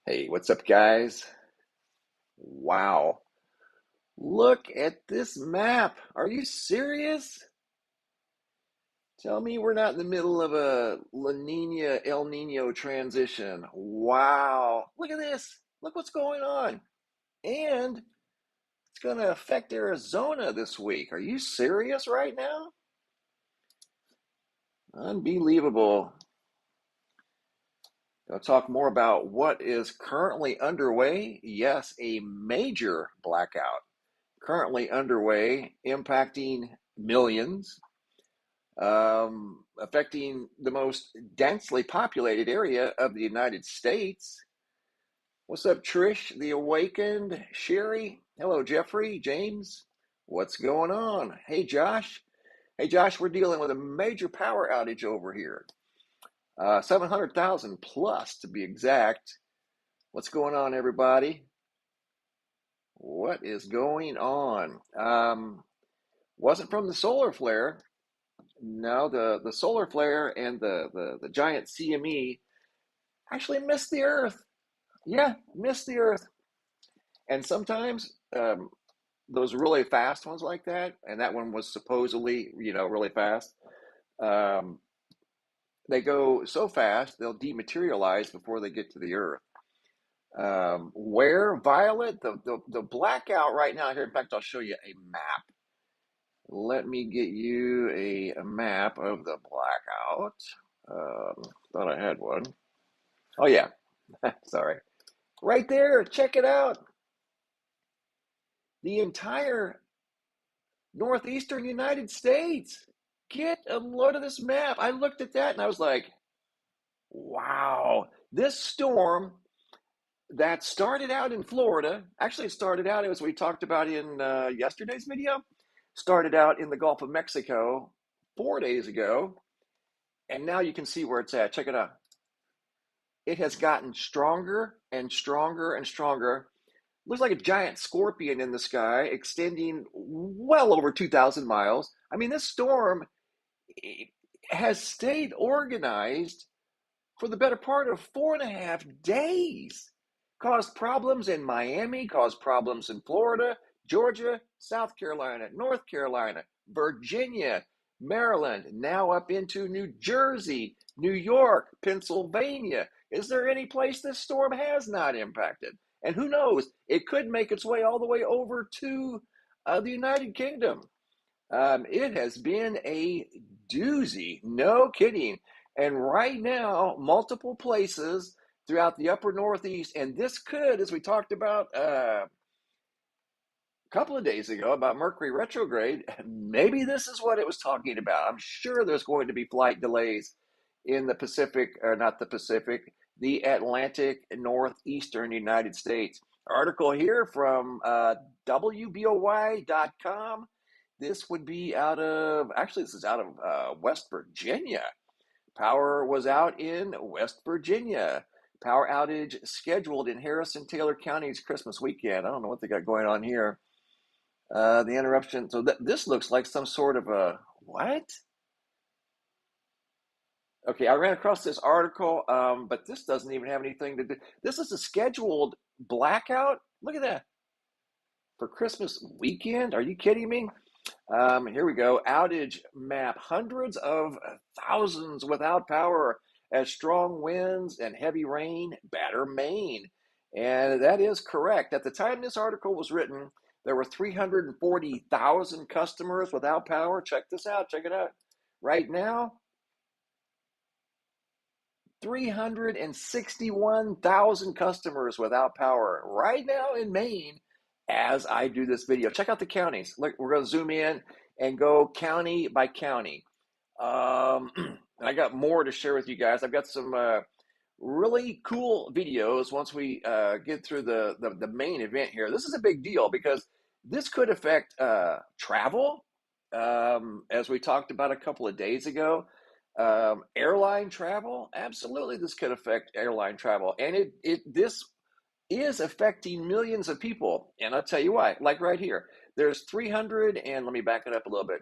Hey, what's up, guys? Wow. Look at this map. Are you serious? Tell me we're not in the middle of a La Nina, El Nino transition. Wow. Look at this. Look what's going on. And it's going to affect Arizona this week. Are you serious right now? Unbelievable. I'll talk more about what is currently underway. Yes, a major blackout currently underway, impacting millions, affecting the most densely populated area of the United States. What's up, Trish, the Awakened, Sherry? Hello, Jeffrey, James. What's going on? Hey, Josh. Hey, Josh, we're dealing with a major power outage over here. 700,000 plus to be exact. What's going on, everybody? What is going on? Wasn't from the solar flare. No, the solar flare and the giant CME actually missed the Earth. Yeah, missed the Earth. And sometimes those really fast ones like that, and that one was supposedly, really fast. Um, they go so fast they'll dematerialize before they get to the Earth. Where Violet, the blackout right now here. In fact, I'll show you a map. Let me get you a map of the blackout. Thought I had one. Oh, yeah. Sorry. Right there. Check it out. The entire northeastern United States. Get a load of this map. I looked at that and I was like, wow. This storm that started out in Florida, actually it started out, as we talked about in yesterday's video, started out in the Gulf of Mexico 4 days ago. And now you can see where it's at. Check it out. It has gotten stronger and stronger and stronger. Looks like a giant scorpion in the sky, extending well over 2,000 miles. I mean, this storm has stayed organized for the better part of 4.5 days. Caused problems in Miami, caused problems in Florida, Georgia, South Carolina, North Carolina, Virginia, Maryland, now up into New Jersey, New York, Pennsylvania. Is there any place this storm has not impacted? And who knows, it could make its way all the way over to the United Kingdom. It has been a doozy, no kidding. And right now, multiple places throughout the upper Northeast, and this could, as we talked about a couple of days ago about Mercury retrograde, maybe this is what it was talking about. I'm sure there's going to be flight delays in the Pacific, or not the Pacific, the Atlantic northeastern United States. Article here from WBOY.com. This would be out of, actually, this is out of West Virginia. Power was out in West Virginia. Power outage scheduled in Harrison Taylor County's Christmas weekend. I don't know what they got going on here. The interruption. So this looks like some sort of a, what? Okay, I ran across this article, but this doesn't even have anything to do. This is a scheduled blackout. Look at that. For Christmas weekend? Are you kidding me? Here we go. Outage map. Hundreds of thousands without power as strong winds and heavy rain batter Maine. And that is correct. At the time this article was written, there were 340,000 customers without power. Check this out. Check it out. Right now, 361,000 customers without power right now in Maine as I do this video. Check out the counties. Look, we're going to zoom in and go county by county. I got more to share with you guys. I've got some really cool videos once we get through the main event here. This is a big deal because this could affect travel, as we talked about a couple of days ago. Airline travel, absolutely, this could affect airline travel, and this is affecting millions of people. And I'll tell you why. Like right here, there's 300, and let me back it up a little bit.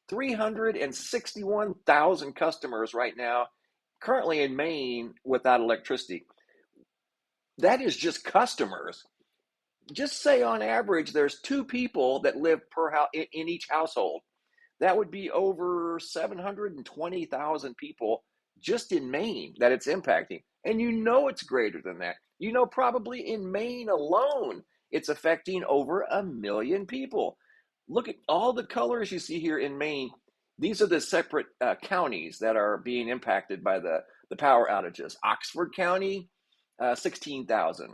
361,000 customers right now, currently in Maine, without electricity. That is just customers. Just say on average, there's 2 people that live per house in each household. That would be over 720,000 people just in Maine that it's impacting. And you know it's greater than that. You know, probably in Maine alone, it's affecting over 1 million people. Look at all the colors you see here in Maine. These are the separate counties that are being impacted by the power outages. Oxford County, 16,000.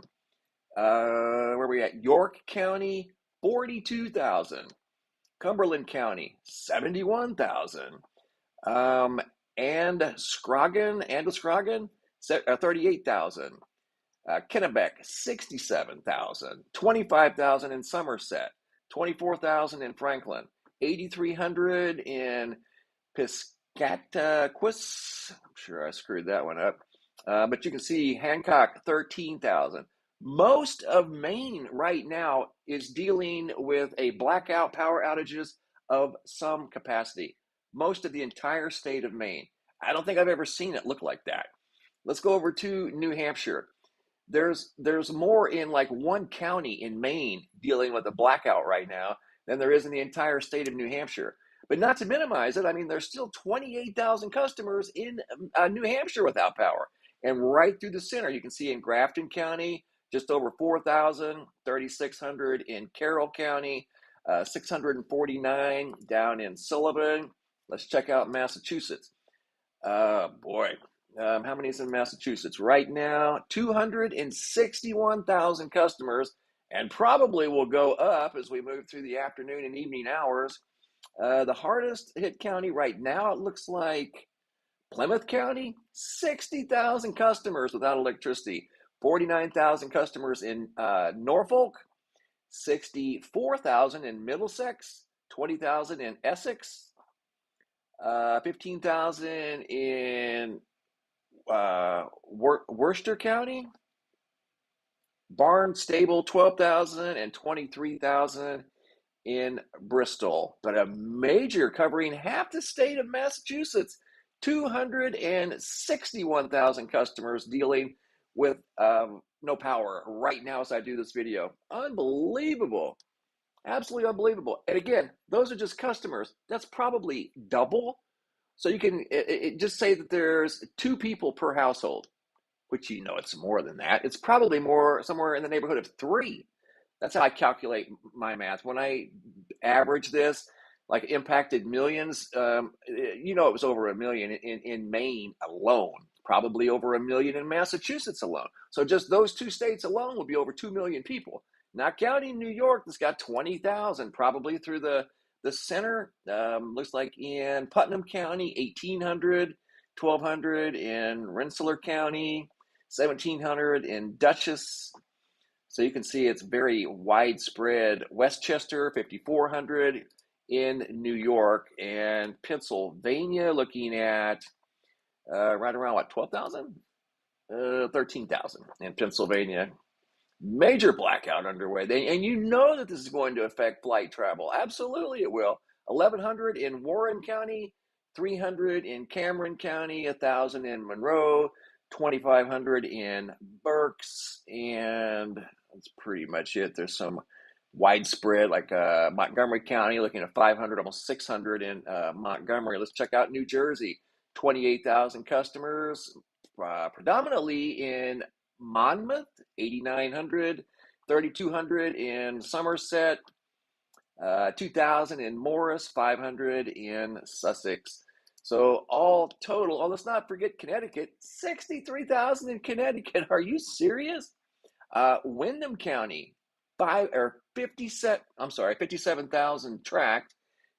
Where are we at? York County, 42,000. Cumberland County, 71,000. Androscoggin, 38,000. Kennebec, 67,000. 25,000 in Somerset. 24,000 in Franklin. 8,300 in Piscataquis. I'm sure I screwed that one up. But you can see Hancock, 13,000. Most of Maine right now is dealing with a blackout power outages of some capacity. Most of the entire state of Maine. I don't think I've ever seen it look like that. Let's go over to New Hampshire. There's more in like one county in Maine dealing with a blackout right now than there is in the entire state of New Hampshire. But not to minimize it, I mean, there's still 28,000 customers in New Hampshire without power. And right through the center, you can see in Grafton County, just over 4,000, 3,600 in Carroll County, 649 down in Sullivan. Let's check out Massachusetts. Boy, how many is in Massachusetts? Right now, 261,000 customers, and probably will go up as we move through the afternoon and evening hours. The hardest hit county right now, it looks like Plymouth County, 60,000 customers without electricity. 49,000 customers in Norfolk, 64,000 in Middlesex, 20,000 in Essex, 15,000 in Worcester County, Barnstable, 12,000, and 23,000 in Bristol. But a major covering half the state of Massachusetts, 261,000 customers dealing with no power right now as I do this video. Unbelievable. Absolutely unbelievable. And again, those are just customers. That's probably double. So you can just say that there's 2 people per household, which you know it's more than that. It's probably more somewhere in the neighborhood of 3. That's how I calculate my math. When I average this, like impacted millions, it was over 1 million in Maine alone, probably over 1 million in Massachusetts alone. So just those 2 states alone would be over 2 million people. Not counting New York, that's got 20,000, probably through the center. Looks like in Putnam County, 1,800, 1,200 in Rensselaer County, 1,700 in Dutchess. So you can see it's very widespread. Westchester, 5,400 in New York, and Pennsylvania looking at right around what, 12,000? 13,000 in Pennsylvania. Major blackout underway. And you know that this is going to affect flight travel. Absolutely it will. 1,100 in Warren County, 300 in Cameron County, 1,000 in Monroe, 2,500 in Berks, and that's pretty much it. There's some widespread, like Montgomery County, looking at 500, almost 600 in Montgomery. Let's check out New Jersey, 28,000 customers, predominantly in Monmouth, 8,900, 3,200 in Somerset, 2,000 in Morris, 500 in Sussex. So all total, let's not forget Connecticut, 63,000 in Connecticut. Are you serious? Windham County, 57,000 tracked,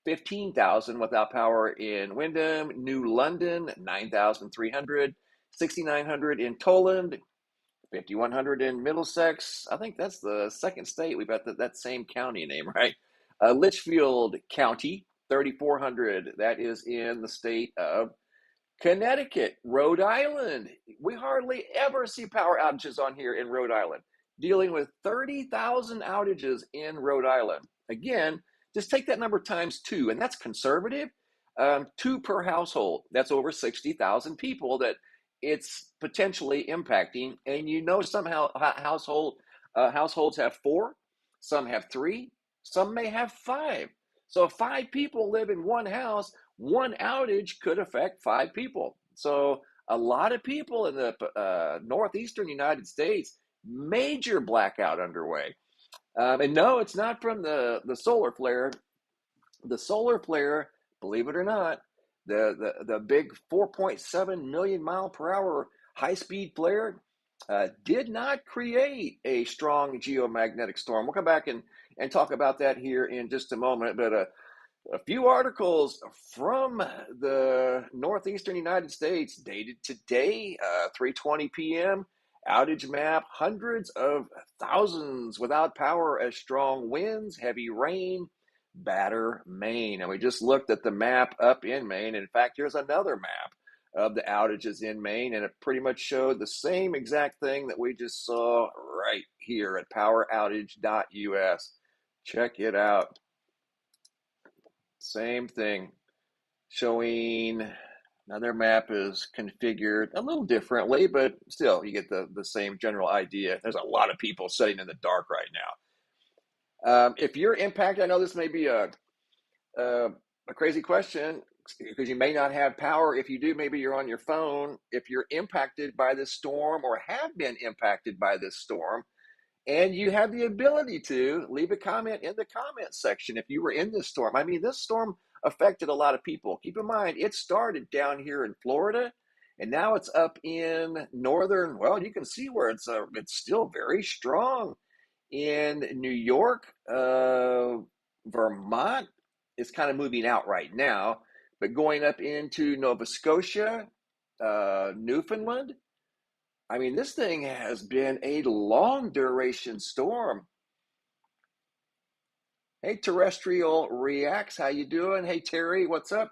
15,000 without power in Windham. New London, 9,300, 6,900 in Toland, 5,100 in Middlesex. I think that's the second state we've got that same county name, right? Litchfield County, 3,400. That is in the state of Connecticut. Rhode Island. We hardly ever see power outages on here in Rhode Island. Dealing with 30,000 outages in Rhode Island. Again, just take that number times 2, and that's conservative. 2 per household. That's over 60,000 people that it's potentially impacting. And somehow households have four, some have three, some may have five. So if five people live in one house, one outage could affect five people. So a lot of people in the northeastern United States, major blackout underway. And no, it's not from the solar flare. The solar flare, believe it or not, the big 4.7 million mile per hour high speed flare did not create a strong geomagnetic storm. We'll come back and talk about that here in just a moment. But a few articles from the northeastern United States dated today, 3:20 p.m. Outage map, hundreds of thousands without power as strong winds, heavy rain, batter Maine. And we just looked at the map up in Maine. In fact, here's another map of the outages in Maine, and it pretty much showed the same exact thing that we just saw right here at poweroutage.us. Check it out. Same thing, showing another map is configured a little differently, but still you get the same general idea. There's a lot of people sitting in the dark right now. If you're impacted, I know this may be a crazy question because you may not have power. If you do, maybe you're on your phone. If you're impacted by this storm or have been impacted by this storm, and you have the ability to leave a comment in the comment section if you were in this storm. I mean, this storm affected a lot of people. Keep in mind, it started down here in Florida, and now it's up in northern. Well, you can see where it's still very strong in New York, Vermont. It's kind of moving out right now, but going up into Nova Scotia, Newfoundland. I mean, this thing has been a long duration storm. Hey, Terrestrial Reacts, how you doing? Hey, Terry, what's up?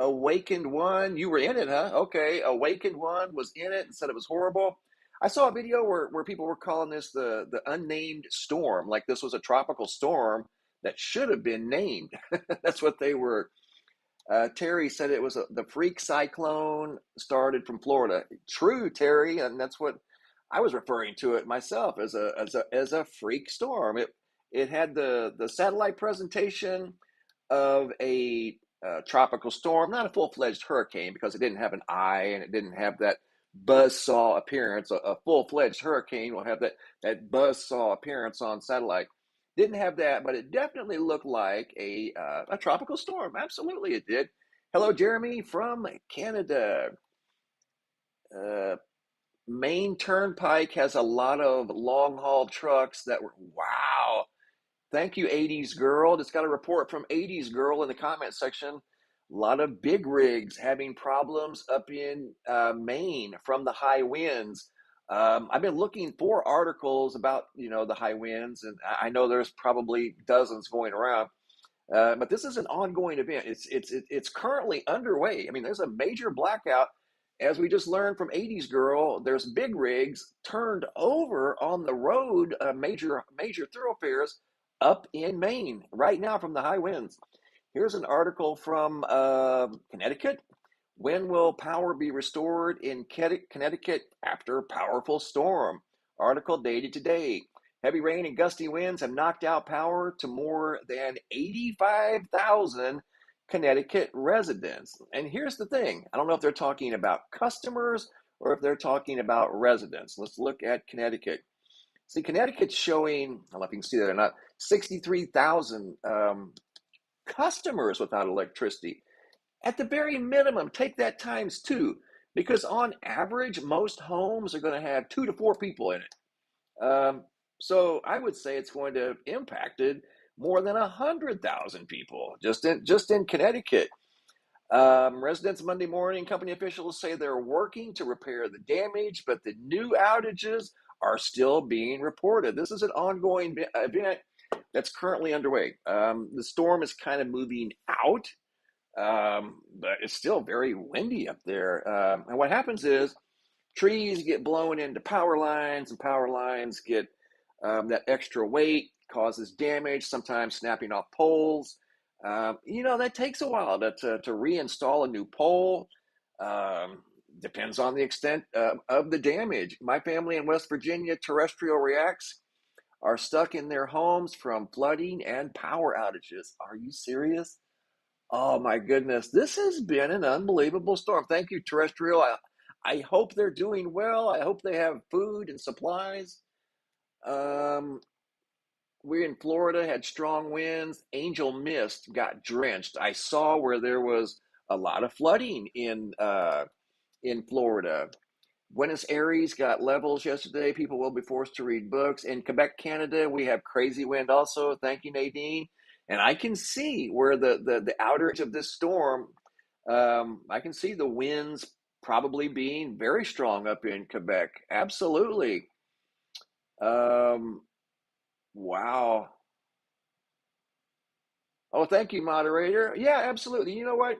Awakened One, you were in it, huh? Okay, Awakened One was in it and said it was horrible. I saw a video where people were calling this the unnamed storm, like this was a tropical storm that should have been named. That's what they were. Terry said it was the freak cyclone started from Florida. True, Terry, and that's what I was referring to it myself as a freak storm. It had the satellite presentation of a tropical storm, not a full-fledged hurricane because it didn't have an eye and it didn't have that buzzsaw appearance. A full-fledged hurricane will have that buzzsaw appearance on satellite. Didn't have that, but it definitely looked like a tropical storm. Absolutely, it did. Hello, Jeremy from Canada. Maine Turnpike has a lot of long haul trucks that were, wow. Thank you, 80s Girl. Just got a report from 80s Girl in the comment section. A lot of big rigs having problems up in Maine from the high winds. I've been looking for articles about the high winds, and I know there's probably dozens going around. But this is an ongoing event. It's currently underway. I mean, there's a major blackout. As we just learned from 80s Girl, there's big rigs turned over on the road, major thoroughfares up in Maine right now from the high winds. Here's an article from Connecticut. When will power be restored in Connecticut after powerful storm? Article dated today. Heavy rain and gusty winds have knocked out power to more than 85,000 Connecticut residents. And here's the thing. I don't know if they're talking about customers or if they're talking about residents. Let's look at Connecticut. See, Connecticut's showing, I don't know if you can see that or not, 63,000 customers without electricity. At the very minimum, take that times two, because on average, most homes are going to have 2 to 4 people in it. So I would say it's going to have impacted more than 100,000 people just in Connecticut. Residents Monday morning, company officials say they're working to repair the damage, but the new outages are still being reported. This is an ongoing event that's currently underway. The storm is kind of moving out, but it's still very windy up there. And what happens is trees get blown into power lines, and power lines get that extra weight, causes damage, sometimes snapping off poles. That takes a while to reinstall a new pole. Depends on the extent of the damage. My family in West Virginia, terrestrial reacts, are stuck in their homes from flooding and power outages. Are you serious? Oh my goodness. This has been an unbelievable storm. Thank you, terrestrial. I hope they're doing well. I hope they have food and supplies. Um, we in Florida had strong winds. Angel Mist got drenched. I saw where there was a lot of flooding in Florida. Buenos Aires got levels yesterday. People will be forced to read books. In Quebec, Canada, we have crazy wind also. Thank you, Nadine. And I can see where the outer edge of this storm, I can see the winds probably being very strong up in Quebec. Absolutely. Um, wow. Oh, thank you, moderator. Yeah, absolutely. You know what?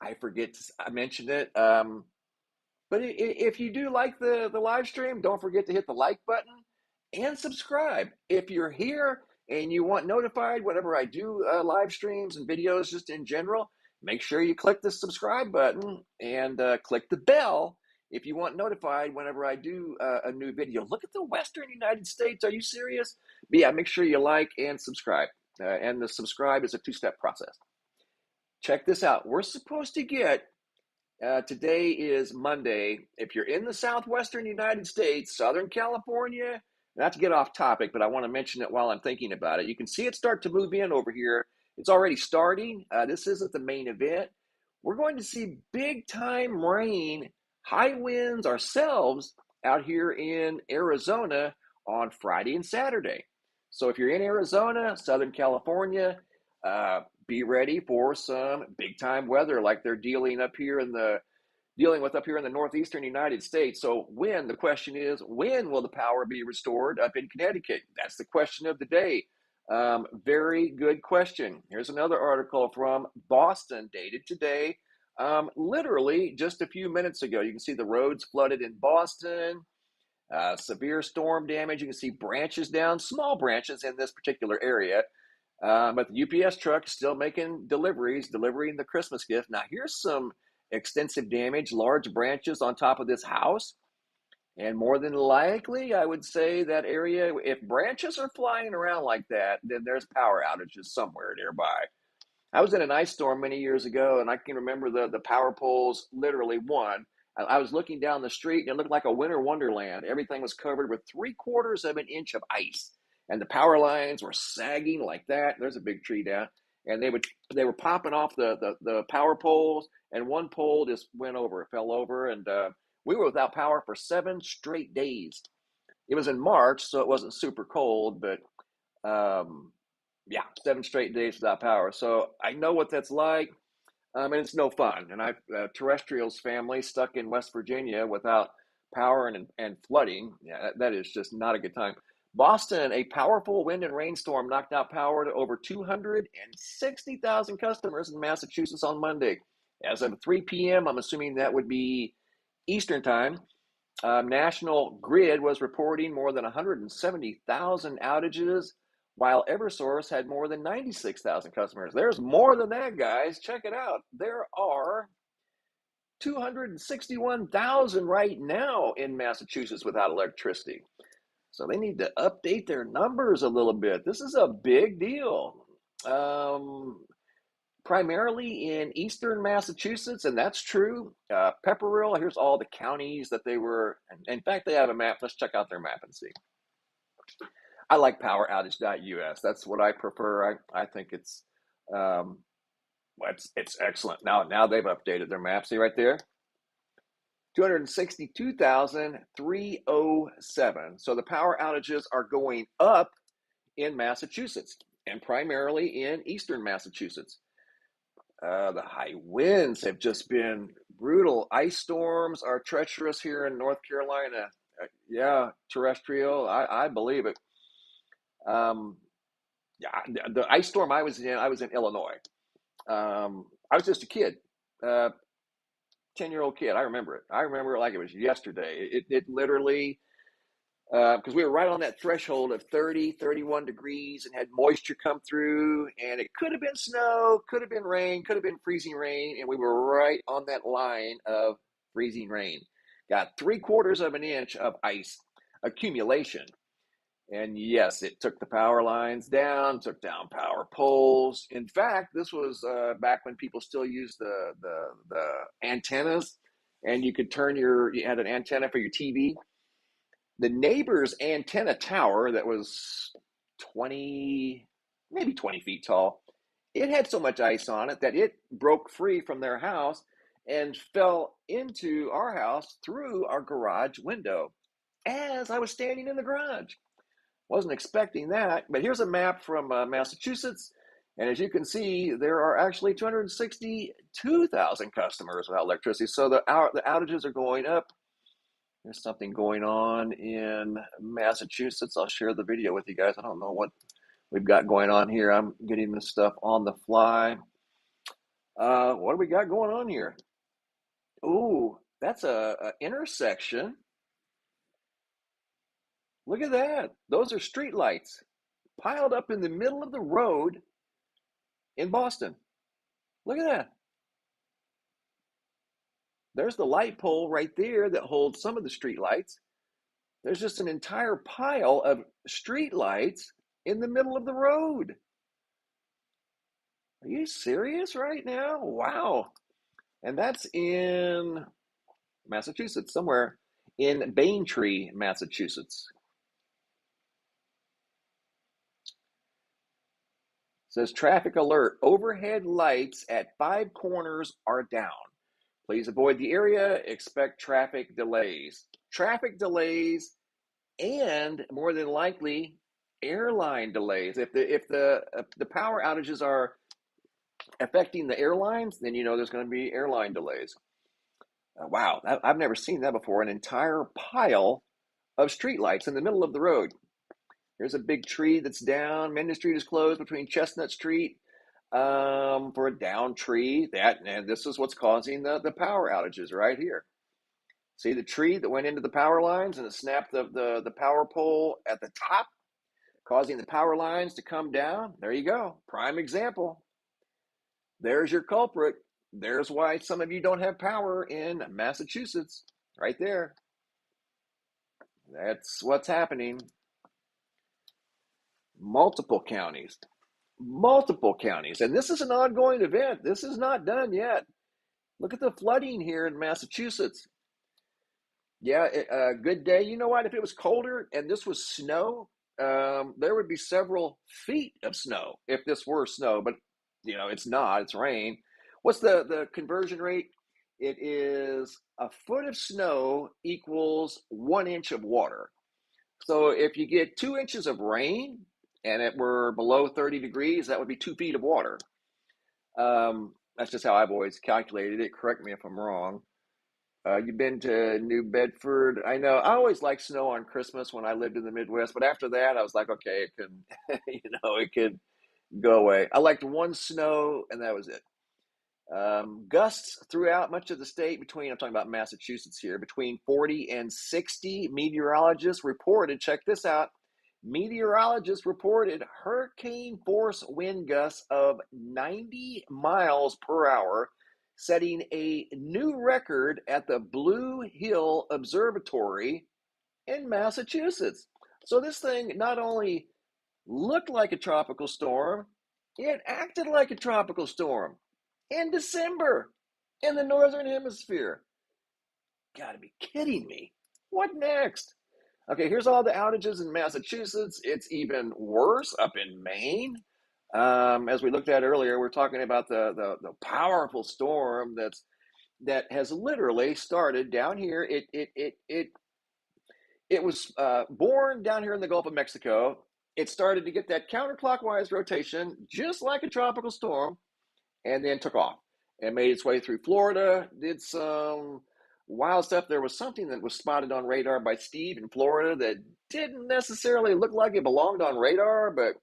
I forget to I mentioned it. But if you do like the live stream, don't forget to hit the like button and subscribe. If you're here and you want notified whenever I do live streams and videos just in general, make sure you click the subscribe button and click the bell if you want notified whenever I do a new video. Look at the Western United States. Are you serious? But yeah, make sure you like and subscribe. And the subscribe is a two-step process. Check this out. We're supposed to get today is Monday. If you're in the southwestern United States, Southern California, not to get off topic, but I want to mention it while I'm thinking about it. You can see it start to move in over here. It's already starting. This isn't the main event. We're going to see big time rain, high winds ourselves out here in Arizona on Friday and Saturday. So if you're in Arizona, Southern California, be ready for some big time weather like they're dealing with up here in the northeastern United States. So the question is, when will the power be restored up in Connecticut? That's the question of the day. Very good question. Here's another article from Boston, dated today, literally just a few minutes ago. You can see the roads flooded in Boston, severe storm damage. You can see branches down, small branches in this particular area. But the UPS truck is still making delivering the Christmas gift. Now, here's some extensive damage, large branches on top of this house. And more than likely, I would say that area, if branches are flying around like that, then there's power outages somewhere nearby. I was in an ice storm many years ago, and I can remember the power poles literally one. I was looking down the street, and it looked like a winter wonderland. Everything was covered with 3/4 of an inch of ice, and the power lines were sagging like that. There's a big tree down, and they were popping off the power poles, and one pole just fell over, and we were without power for 7 straight days. It was in March, so it wasn't super cold, but um, yeah, 7 straight days without power. So I know what that's like, and it's no fun. And terrestrial's family stuck in West Virginia without power and flooding. Yeah, that is just not a good time. Boston, a powerful wind and rainstorm knocked out power to over 260,000 customers in Massachusetts on Monday. As of 3 p.m., I'm assuming that would be Eastern time. National Grid was reporting more than 170,000 outages, while Eversource had more than 96,000 customers. There's more than that, guys. Check it out. There are 261,000 right now in Massachusetts without electricity. So they need to update their numbers a little bit. This is a big deal. Primarily in eastern Massachusetts, and that's true. Pepperell, here's all the counties that they were. In fact, they have a map. Let's check out their map and see. I like poweroutage.us. That's what I prefer. I think it's excellent. Now they've updated their map. See right there? 262,307. So the power outages are going up in Massachusetts, and primarily in eastern Massachusetts. The high winds have just been brutal. Ice storms are treacherous here in North Carolina. Yeah, terrestrial. I believe it. Yeah, the ice storm I was in Illinois. I was just a kid, 10-year-old kid. I remember it. I remember it like it was yesterday. It literally, because we were right on that threshold of 30, 31 degrees and had moisture come through, and it could have been snow, could have been rain, could have been freezing rain, and we were right on that line of freezing rain. Got 3/4 of an inch of ice accumulation. And yes, it took the power lines down, took down power poles. In fact, this was back when people still used the antennas, and you could you had an antenna for your TV. The neighbor's antenna tower that was 20, maybe 20 feet tall, it had so much ice on it that it broke free from their house and fell into our house through our garage window as I was standing in the garage. Wasn't expecting that, but here's a map from Massachusetts, and as you can see, there are actually 262,000 customers without electricity. So the outages are going up. There's something going on in Massachusetts. I'll share the video with you guys. I don't know what we've got going on here. I'm getting this stuff on the fly. What do we got going on here? Ooh, that's a intersection. Look at that. Those are street lights piled up in the middle of the road in Boston. Look at that. There's the light pole right there that holds some of the street lights. There's just an entire pile of street lights in the middle of the road. Are you serious right now? Wow. And that's in Massachusetts, somewhere in Braintree, Massachusetts. It says traffic alert. Overhead lights at 5 corners are down. Please avoid the area. Expect traffic delays. Traffic delays and more than likely airline delays. If the power outages are affecting the airlines, then you know there's going to be airline delays. Wow, I've never seen that before. An entire pile of streetlights in the middle of the road. There's a big tree that's down. Mendon Street is closed between Chestnut Street for a down tree. And this is what's causing the power outages right here. See the tree that went into the power lines and it snapped the power pole at the top, causing the power lines to come down. There you go. Prime example. There's your culprit. There's why some of you don't have power in Massachusetts. Right there. That's what's happening. Multiple counties. And this is an ongoing event. This is not done yet. Look at the flooding here in Massachusetts. Yeah, a good day. You know what? If it was colder and this was snow, there would be several feet of snow if this were snow. But, you know, it's not. It's rain. What's the conversion rate? It is a foot of snow equals 1 inch of water. So if you get 2 inches of rain and it were below 30 degrees, that would be 2 feet of water. That's just how I've always calculated it. Correct me if I'm wrong. You've been to New Bedford. I know I always liked snow on Christmas when I lived in the Midwest, but after that, I was like, okay, it could, it could go away. I liked one snow, and that was it. Gusts throughout much of the state I'm talking about Massachusetts here, between 40 and 60. Meteorologists reported, check this out, hurricane force wind gusts of 90 miles per hour, setting a new record at the Blue Hill Observatory in Massachusetts. So this thing not only looked like a tropical storm, it acted like a tropical storm in December in the Northern Hemisphere. Gotta be kidding me. What next? Okay, here's all the outages in Massachusetts. It's even worse up in Maine. As we looked at earlier, we're talking about the powerful storm that has literally started down here. It was born down here in the Gulf of Mexico. It started to get that counterclockwise rotation, just like a tropical storm, and then took off and made its way through Florida, did some wild stuff. There was something that was spotted on radar by Steve in Florida that didn't necessarily look like it belonged on radar, but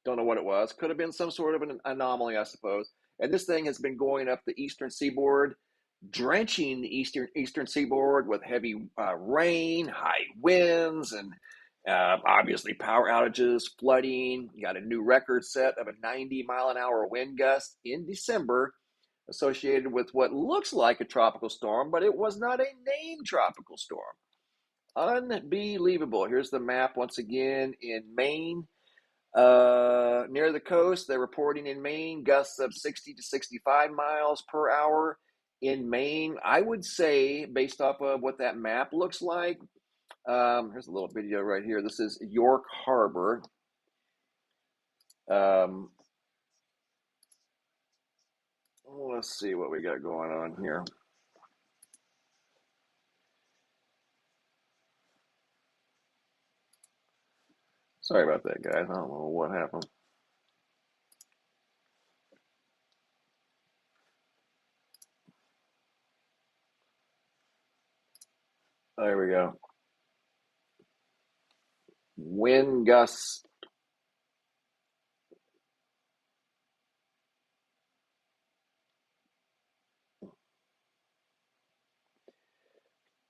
don't know what it was. Could have been some sort of an anomaly, I suppose. And this thing has been going up the eastern seaboard, drenching the eastern seaboard with heavy rain, high winds, and obviously power outages, flooding. You got a new record set of a 90-mile-an-hour wind gust in December. associated with what looks like a tropical storm, but it was not a named tropical storm. Unbelievable. Here's the map once again in Maine. Near the coast, they're reporting in Maine gusts of 60 to 65 miles per hour. In Maine, I would say, based off of what that map looks like, here's a little video right here. This is York Harbor. Let's see what we got going on here. Sorry about that, guys. I don't know what happened. There we go. Wind gusts.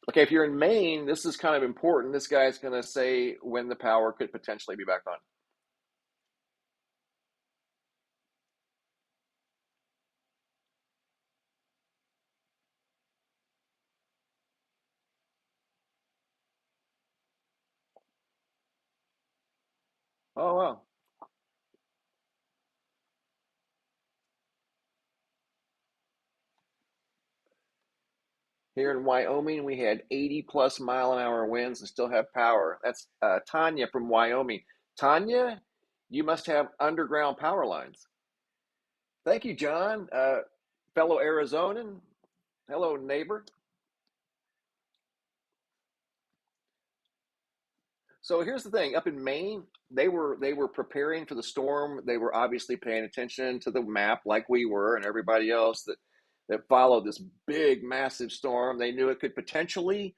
Okay, if you're in Maine, this is kind of important. This guy's going to say when the power could potentially be back on. Oh, wow. Here in Wyoming, we had 80 plus mile an hour winds and still have power. That's Tanya from Wyoming. Tanya, you must have underground power lines. Thank you, John. Fellow Arizonan. Hello, neighbor. So here's the thing: up in Maine, they were preparing for the storm. They were obviously paying attention to the map, like we were, and everybody else that followed this big, massive storm. They knew it could potentially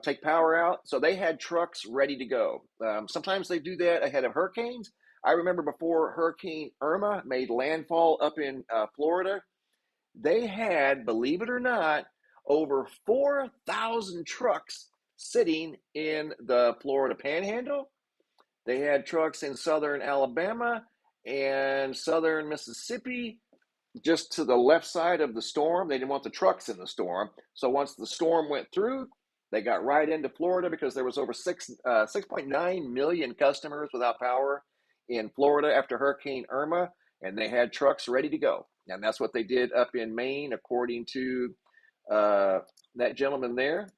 take power out, so they had trucks ready to go. Sometimes they do that ahead of hurricanes. I remember before Hurricane Irma made landfall up in Florida, they had, believe it or not, over 4,000 trucks sitting in the Florida Panhandle. They had trucks in southern Alabama and southern Mississippi, just to the left side of the storm. They didn't want the trucks in the storm. So once the storm went through, they got right into Florida because there was over 6.9 million customers without power in Florida after Hurricane Irma, and they had trucks ready to go. And that's what they did up in Maine, according to that gentleman there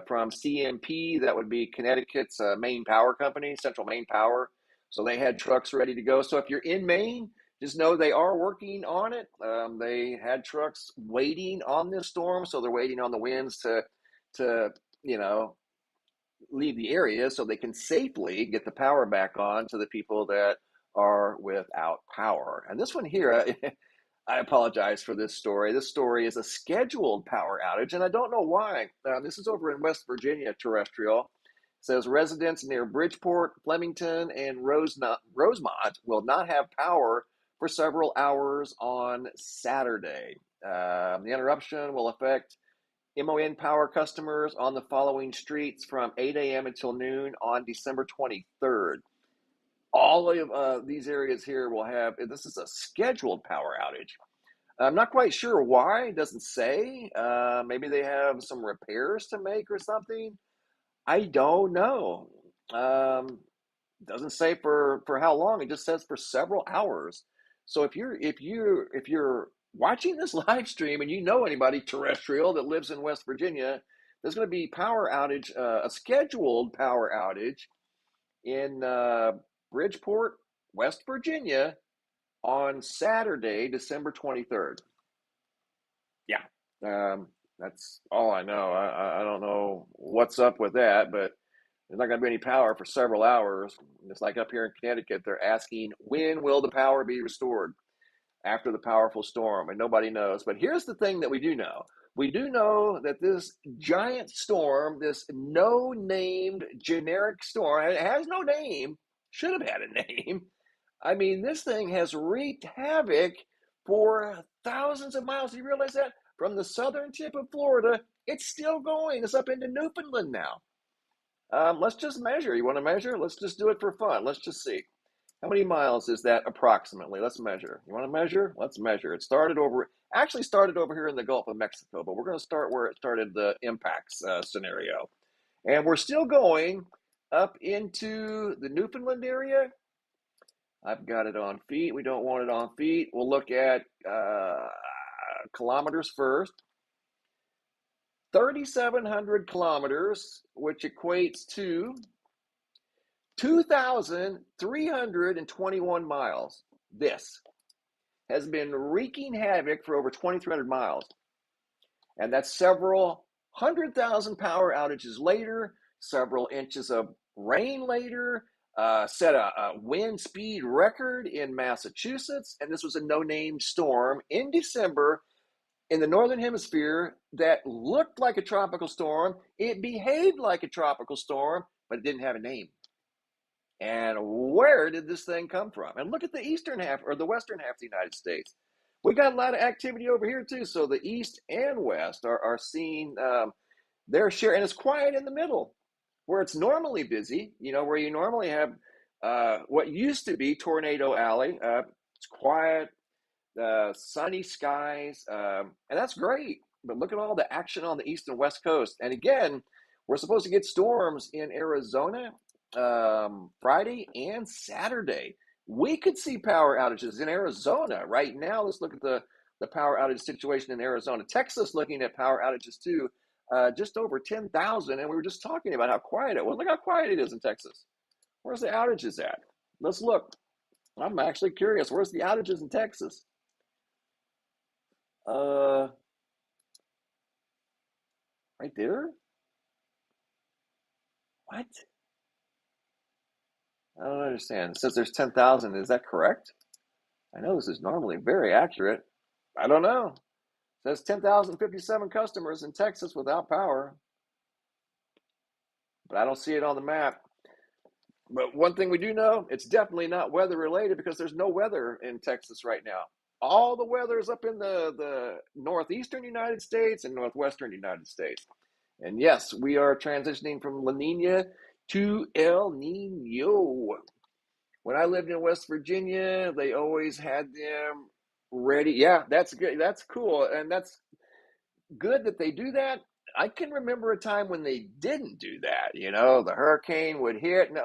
from CMP. That would be Connecticut's Maine Power Company, Central Maine Power. So they had trucks ready to go. So if you're in Maine, just know they are working on it. They had trucks waiting on this storm, so they're waiting on the winds to leave the area so they can safely get the power back on to the people that are without power. And this one here, I apologize for this story. This story is a scheduled power outage, and I don't know why. This is over in West Virginia, terrestrial. It says residents near Bridgeport, Flemington, and Rosemont will not have power for several hours on Saturday. The interruption will affect MON Power customers on the following streets from 8 a.m. until noon on December 23rd. All of these areas here will have, this is a scheduled power outage. I'm not quite sure why. It doesn't say. Maybe they have some repairs to make or something. I don't know. Doesn't say for how long. It just says for several hours. So if you're watching this live stream and you know anybody terrestrial that lives in West Virginia, there's going to be power outage, a scheduled power outage in Bridgeport, West Virginia, on Saturday, December 23rd. Yeah, that's all I know. I don't know what's up with that, but there's not going to be any power for several hours. It's like up here in Connecticut, they're asking, when will the power be restored after the powerful storm? And nobody knows. But here's the thing that we do know. We do know that this giant storm, this no-named generic storm, it has no name, should have had a name. I mean, this thing has wreaked havoc for thousands of miles. Do you realize that? From the southern tip of Florida, it's still going. It's up into Newfoundland now. Let's just measure. You want to measure? Let's just do it for fun. Let's just see. How many miles is that approximately? Let's measure. You want to measure? Let's measure. It actually started over here in the Gulf of Mexico, but we're going to start where it started, the impacts scenario. And we're still going up into the Newfoundland area. I've got it on feet. We don't want it on feet. We'll look at kilometers first. 3,700 kilometers, which equates to 2,321 miles. This has been wreaking havoc for over 2,300 miles. And that's several 100,000 power outages later, several inches of rain later, set a wind speed record in Massachusetts. And this was a no-name storm in December in the Northern Hemisphere that looked like a tropical storm. It behaved like a tropical storm, but it didn't have a name. And where did this thing come from? And look at the eastern half or the western half of the United States. We got a lot of activity over here too. So the east and west are seeing their share, and it's quiet in the middle, where it's normally busy. Where you normally have what used to be Tornado Alley. It's quiet, sunny skies, and that's great. But look at all the action on the east and west coast. And again, we're supposed to get storms in Arizona Friday and Saturday. We could see power outages in Arizona right now. Let's look at the power outage situation in Arizona. Texas looking at power outages too, just over 10,000. And we were just talking about how quiet it was. Look how quiet it is in Texas. Where's the outages at? Let's look. I'm actually curious. Where's the outages in Texas? Right there? What? I don't understand. It says there's 10,000. Is that correct? I know this is normally very accurate. I don't know. It says 10,057 customers in Texas without power, but I don't see it on the map. But one thing we do know, it's definitely not weather related because there's no weather in Texas right now. All the weather is up in the northeastern United States and northwestern United States. And yes, we are transitioning from La Nina to El Nino. When I lived in West Virginia, they always had them ready. Yeah, that's good. That's cool. And that's good that they do that. I can remember a time when they didn't do that. The hurricane would hit and they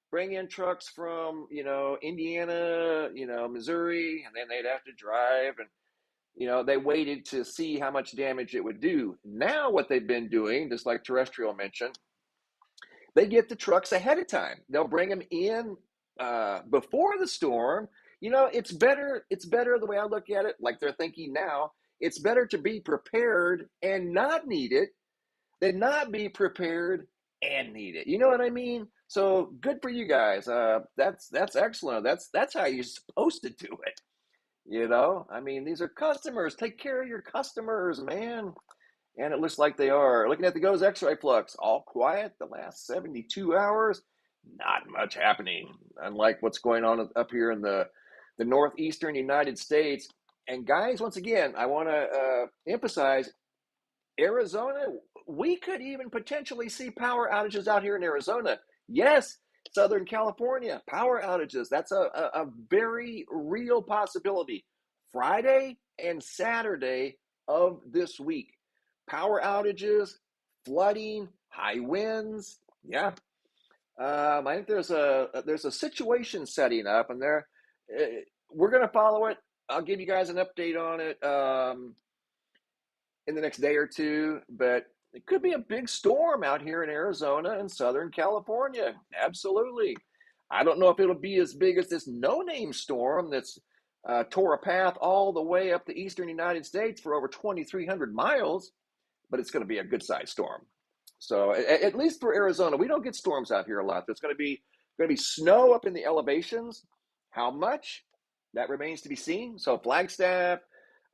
bring in trucks from, Indiana, Missouri, and then they'd have to drive, and they waited to see how much damage it would do. Now what they've been doing, just like Terrestrial mentioned, they get the trucks ahead of time. They'll bring them in before the storm. It's better the way I look at it, like they're thinking now. It's better to be prepared and not need it than not be prepared and need it. You know what I mean? So good for you guys. That's excellent. That's how you're supposed to do it. I mean, these are customers. Take care of your customers, man. And it looks like they are. Looking at the GOES X-ray flux, all quiet the last 72 hours. Not much happening, unlike what's going on up here in the northeastern United States. And guys, once again, I want to emphasize, Arizona, we could even potentially see power outages out here in Arizona. Yes, Southern California, power outages. That's a very real possibility. Friday and Saturday of this week. Power outages, flooding, high winds. Yeah. I think there's a situation setting up, and we're going to follow it. I'll give you guys an update on it in the next day or two, but it could be a big storm out here in Arizona and Southern California. Absolutely. I don't know if it'll be as big as this no-name storm that's tore a path all the way up the eastern United States for over 2,300 miles, but it's going to be a good-sized storm. So at least for Arizona, we don't get storms out here a lot. There's going to be snow up in the elevations. How much? That remains to be seen. So Flagstaff,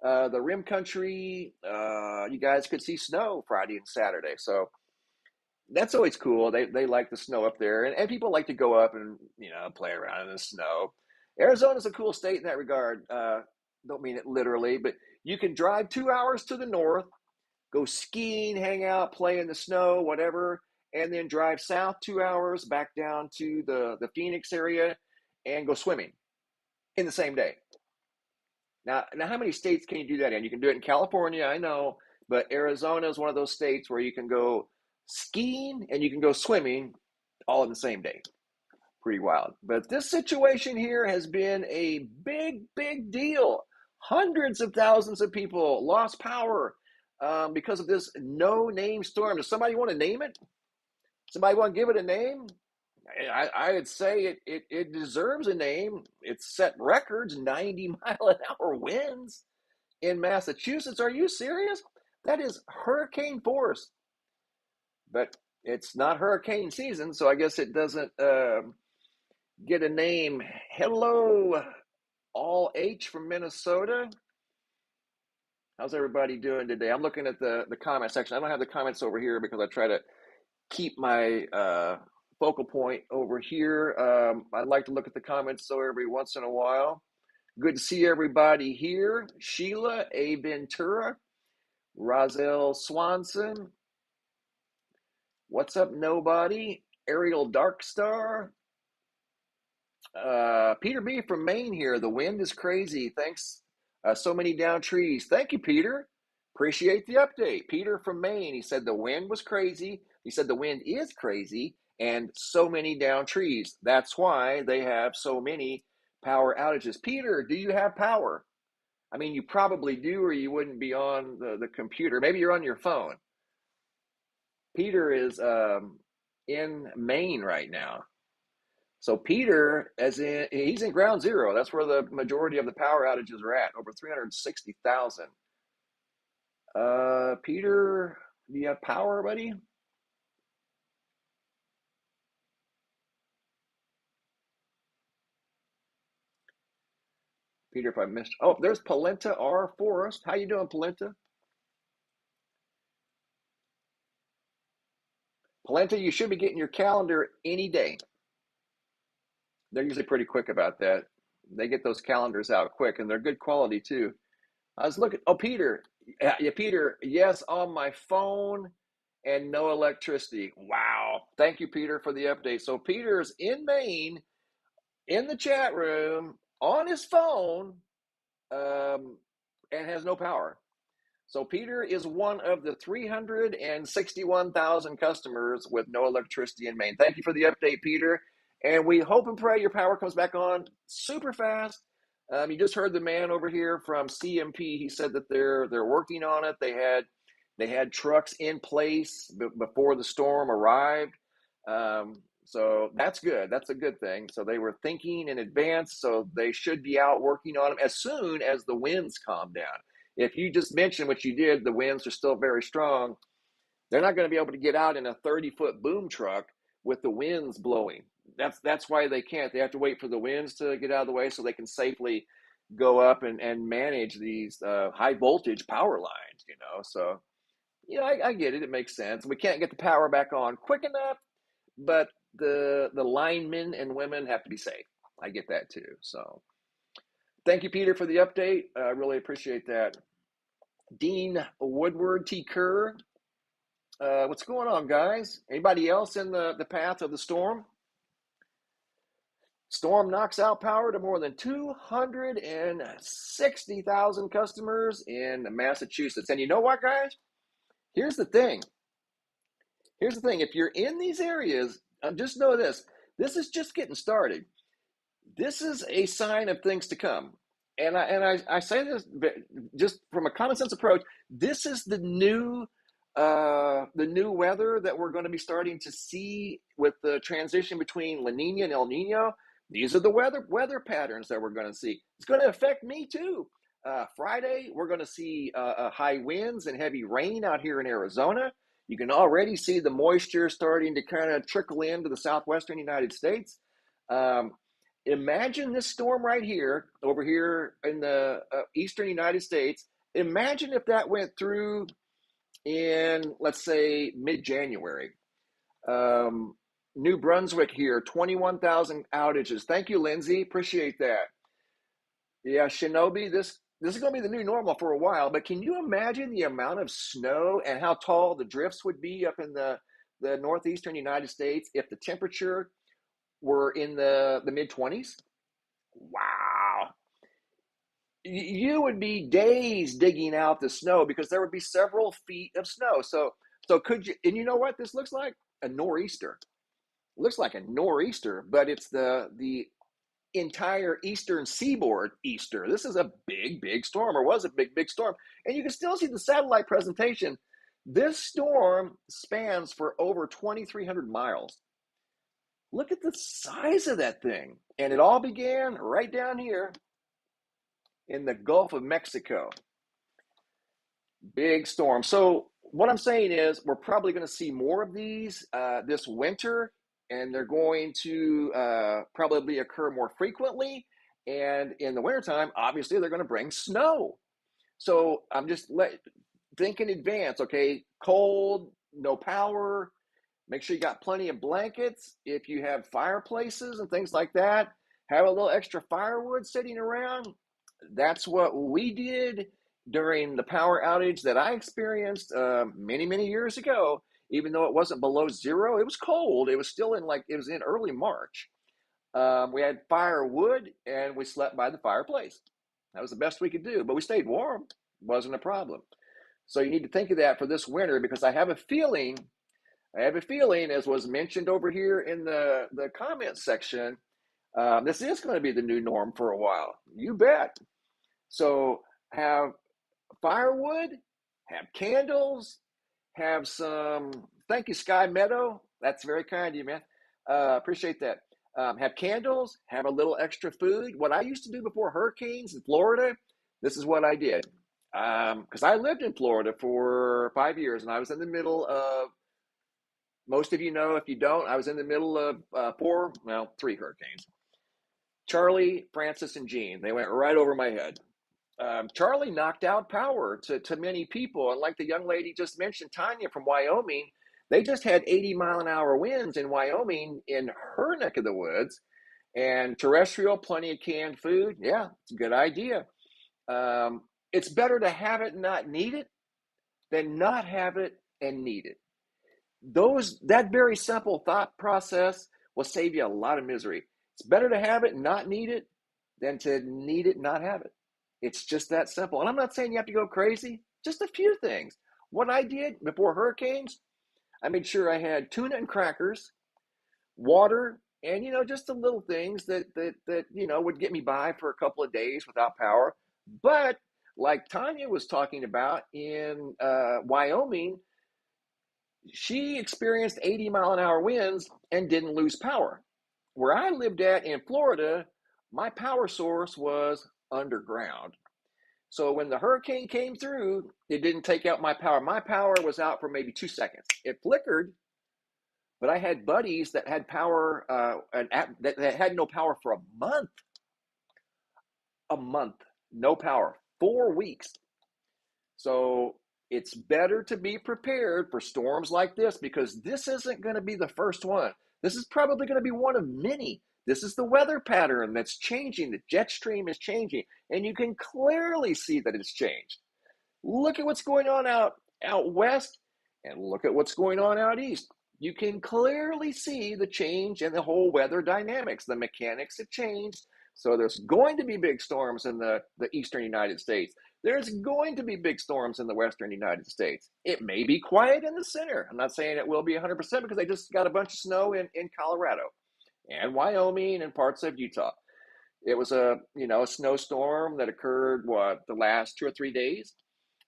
the Rim Country, you guys could see snow Friday and Saturday. So that's always cool. They like the snow up there, and people like to go up and play around in the snow. Arizona's a cool state in that regard. Don't mean it literally, but you can drive 2 hours to the north, go skiing, hang out, play in the snow, whatever, and then drive south 2 hours back down to the Phoenix area and go swimming in the same day. Now, how many states can you do that in? You can do it in California, I know, but Arizona is one of those states where you can go skiing and you can go swimming all in the same day. Pretty wild. But this situation here has been a big deal. Hundreds of thousands of people lost power because of this no-name storm. Does somebody want to name it? Somebody want to give it a name? I would say it deserves a name. It's set records, 90-mile-an-hour winds in Massachusetts. Are you serious? That is hurricane force. But it's not hurricane season, so I guess it doesn't get a name. Hello, all H from Minnesota. How's everybody doing today? I'm looking at the comment section. I don't have the comments over here because I try to keep my focal point over here. I'd like to look at the comments so every once in a while. Good to see everybody here. Sheila A. Ventura, Rozelle Swanson. What's up, nobody? Ariel Darkstar. Peter B. from Maine here. The wind is crazy. Thanks. So many down trees. Thank you, Peter. Appreciate the update. Peter from Maine. He said the wind was crazy. He said the wind is crazy and so many down trees. That's why they have so many power outages. Peter, do you have power? I mean, you probably do, or you wouldn't be on the computer. Maybe you're on your phone. Peter is in Maine right now. So Peter, he's in ground zero. That's where the majority of the power outages are at, over 360,000. Peter, do you have power, buddy? Peter, if I missed, oh, there's Polenta R. Forrest. How you doing, Polenta? Polenta, you should be getting your calendar any day. They're usually pretty quick about that. They get those calendars out quick, and they're good quality too. I was looking. Oh, Peter, yeah, Peter. Yes, on my phone, and no electricity. Wow. Thank you, Peter, for the update. So Peter's in Maine, in the chat room, on his phone, and has no power. So Peter is one of the 361,000 customers with no electricity in Maine. Thank you for the update, Peter. And we hope and pray your power comes back on super fast. You just heard the man over here from CMP. He said that they're working on it. They had trucks in place before the storm arrived. So that's good. That's a good thing. So they were thinking in advance. So they should be out working on them as soon as the winds calm down. If you just mentioned what you did, the winds are still very strong. They're not going to be able to get out in a 30-foot boom truck with the winds blowing. That's why they can't. They have to wait for the winds to get out of the way so they can safely go up and manage these high voltage power lines, So, I get it. It makes sense. We can't get the power back on quick enough, but the linemen and women have to be safe. I get that too. So thank you, Peter, for the update. I really appreciate that. Dean Woodward T. Kerr. What's going on, guys? Anybody else in the path of the storm? Storm knocks out power to more than 260,000 customers in Massachusetts. And you know what, guys? Here's the thing. If you're in these areas, just know this. This is just getting started. This is a sign of things to come. And I say this just from a common sense approach. This is the new weather that we're going to be starting to see with the transition between La Nina and El Nino. These are the weather patterns that we're going to see. It's going to affect me too. Friday, we're going to see high winds and heavy rain out here in Arizona. You can already see the moisture starting to kind of trickle into the southwestern United States. Imagine this storm right here, over here in the eastern United States. Imagine if that went through in, let's say, mid-January. New Brunswick here, 21,000 outages. Thank you, Lindsay. Appreciate that. Yeah, Shinobi, this is going to be the new normal for a while, but can you imagine the amount of snow and how tall the drifts would be up in the northeastern United States if the temperature were in the mid-20s? Wow. You would be days digging out the snow because there would be several feet of snow. So could you, and you know what this looks like? A nor'easter. It looks like a nor'easter, but it's the entire eastern seaboard easter. This is a big storm, or was a big storm. And you can still see the satellite presentation. This storm spans for over 2,300 miles. Look at the size of that thing. And it all began right down here in the Gulf of Mexico. Big storm. So what I'm saying is we're probably going to see more of these this winter, and they're going to probably occur more frequently. And in the wintertime, obviously, they're going to bring snow. So I'm just think in advance, okay? Cold, no power. Make sure you got plenty of blankets. If you have fireplaces and things like that, have a little extra firewood sitting around. That's what we did during the power outage that I experienced many years ago. Even though it wasn't below zero, it was cold. It was still it was in early March. We had firewood and we slept by the fireplace. That was the best we could do, but we stayed warm. Wasn't a problem. So you need to think of that for this winter, because I have a feeling, as was mentioned over here in the comment section, this is going to be the new norm for a while. You bet. So have firewood, have candles, have some, thank you, Sky Meadow. That's very kind of you, man. Appreciate that. Have candles, have a little extra food. What I used to do before hurricanes in Florida, this is what I did. Because I lived in Florida for 5 years, and I was in the middle of, most of you know, if you don't, I was in the middle of three hurricanes. Charlie, Francis, and Jean. They went right over my head. Charlie knocked out power to many people. And like the young lady just mentioned, Tanya from Wyoming, they just had 80-mile-an-hour winds in Wyoming in her neck of the woods. And terrestrial, plenty of canned food. Yeah, it's a good idea. It's better to have it and not need it than not have it and need it. That very simple thought process will save you a lot of misery. It's better to have it and not need it than to need it and not have it. It's just that simple. And I'm not saying you have to go crazy, just a few things. What I did before hurricanes, I made sure I had tuna and crackers, water, and just the little things that would get me by for a couple of days without power. But like Tanya was talking about in Wyoming, she experienced 80-mile-an-hour winds and didn't lose power. Where I lived at in Florida, my power source was underground. So when the hurricane came through, it didn't take out my power. My power was out for maybe 2 seconds. It flickered, but I had buddies that had power that had no power for a month. A month, no power, 4 weeks. So it's better to be prepared for storms like this, because this isn't going to be the first one. This is probably going to be one of many. This is the weather pattern that's changing. The jet stream is changing, and you can clearly see that it's changed. Look at what's going on out west, and look at what's going on out east. You can clearly see the change in the whole weather dynamics. The mechanics have changed. So there's going to be big storms in the eastern United States. There's going to be big storms in the western United States. It may be quiet in the center. I'm not saying it will be 100%, because they just got a bunch of snow in Colorado and Wyoming and parts of Utah. It was a snowstorm that occurred, the last 2 or 3 days.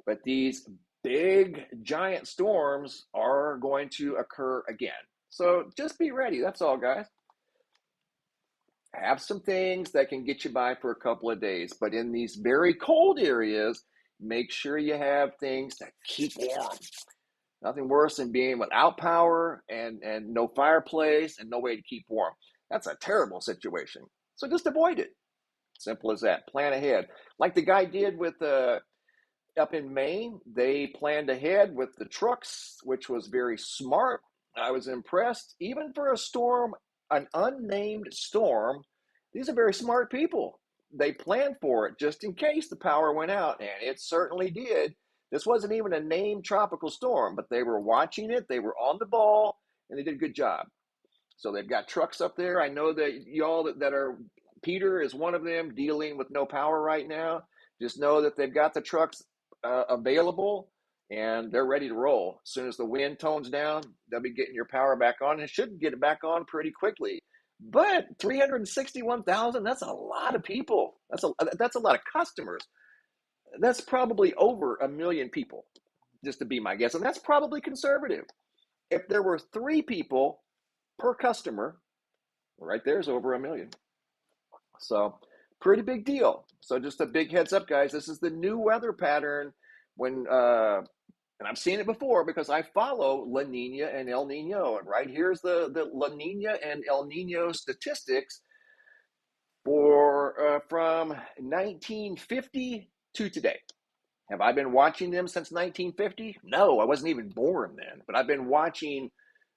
But these big, giant storms are going to occur again. So just be ready. That's all, guys. Have some things that can get you by for a couple of days. But in these very cold areas, make sure you have things that keep warm. Nothing worse than being without power and no fireplace and no way to keep warm. That's a terrible situation. So just avoid it. Simple as that. Plan ahead. Like the guy did with up in Maine, they planned ahead with the trucks, which was very smart. I was impressed. Even for a storm, an unnamed storm, these are very smart people. They planned for it just in case the power went out, and it certainly did. This wasn't even a named tropical storm, but they were watching it, they were on the ball, and they did a good job. So they've got trucks up there. I know that y'all that are Peter is one of them dealing with no power right now. Just know that they've got the trucks available and they're ready to roll. As soon as the wind tones down, they'll be getting your power back on. It should get it back on pretty quickly. But 361,000, that's a lot of people. That's a lot of customers. That's probably over 1 million people, just to be my guess. And that's probably conservative. If there were 3 people per customer, right there's over 1 million. So pretty big deal. So just a big heads up, guys. This is the new weather pattern when and I've seen it before because I follow La Nina and El Nino. And right here's the La Nina and El Nino statistics for from 1950 to today. Have I been watching them since 1950? No, I wasn't even born then. But I've been watching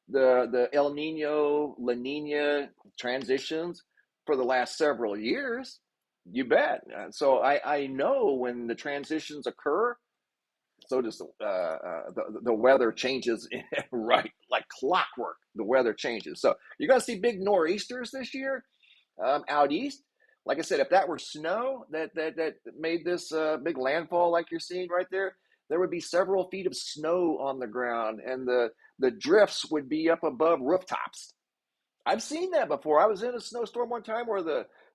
the El Nino, La Nina transitions for the last several years. You bet. So I know when the transitions occur, so does the weather changes right like clockwork. The weather changes. So you're going to see big nor'easters this year out east. Like I said, if that were snow that made this big landfall like you're seeing right there, there would be several feet of snow on the ground, and the drifts would be up above rooftops. I've seen that before. I was in a snowstorm one time where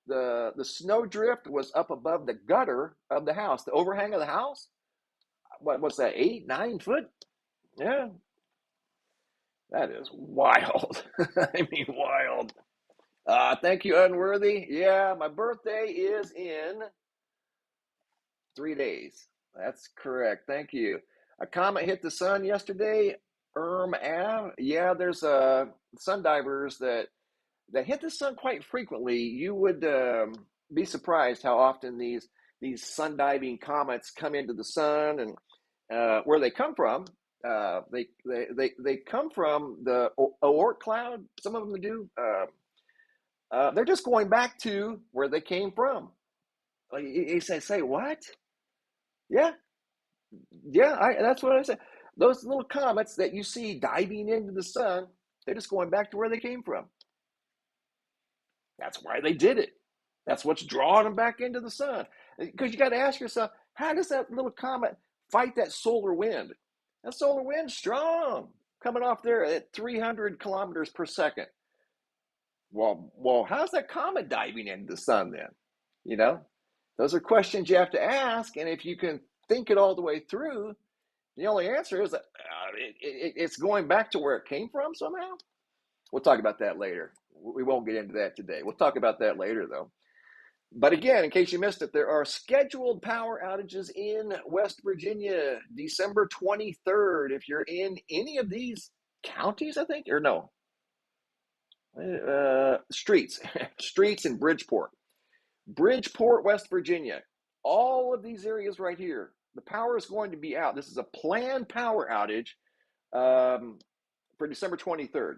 the snow drift was up above the gutter of the house, the overhang of the house. What's that, 8, 9 foot? Yeah, that is wild. I mean, wild. Thank you, Unworthy. Yeah, my birthday is in 3 days. That's correct. Thank you. A comet hit the sun yesterday. Yeah, there's sun divers that hit the sun quite frequently. You would be surprised how often these sun diving comets come into the sun and where they come from. They come from the Oort cloud. Some of them do. They're just going back to where they came from. Like you say what? Yeah, yeah. That's what I said. Those little comets that you see diving into the sun, they're just going back to where they came from. That's why they did it. That's what's drawing them back into the sun. Because you got to ask yourself, how does that little comet fight that solar wind? That solar wind's strong, coming off there at 300 kilometers per second. Well, how's that comet diving into the sun then? You know, those are questions you have to ask. And if you can think it all the way through, the only answer is that it's going back to where it came from somehow. We'll talk about that later. We won't get into that today. We'll talk about that later, though. But again, in case you missed it, there are scheduled power outages in West Virginia, December 23rd. If you're in any of these counties, I think, or no, streets in Bridgeport, West Virginia, all of these areas right here, the power is going to be out. This is a planned power outage for December 23rd.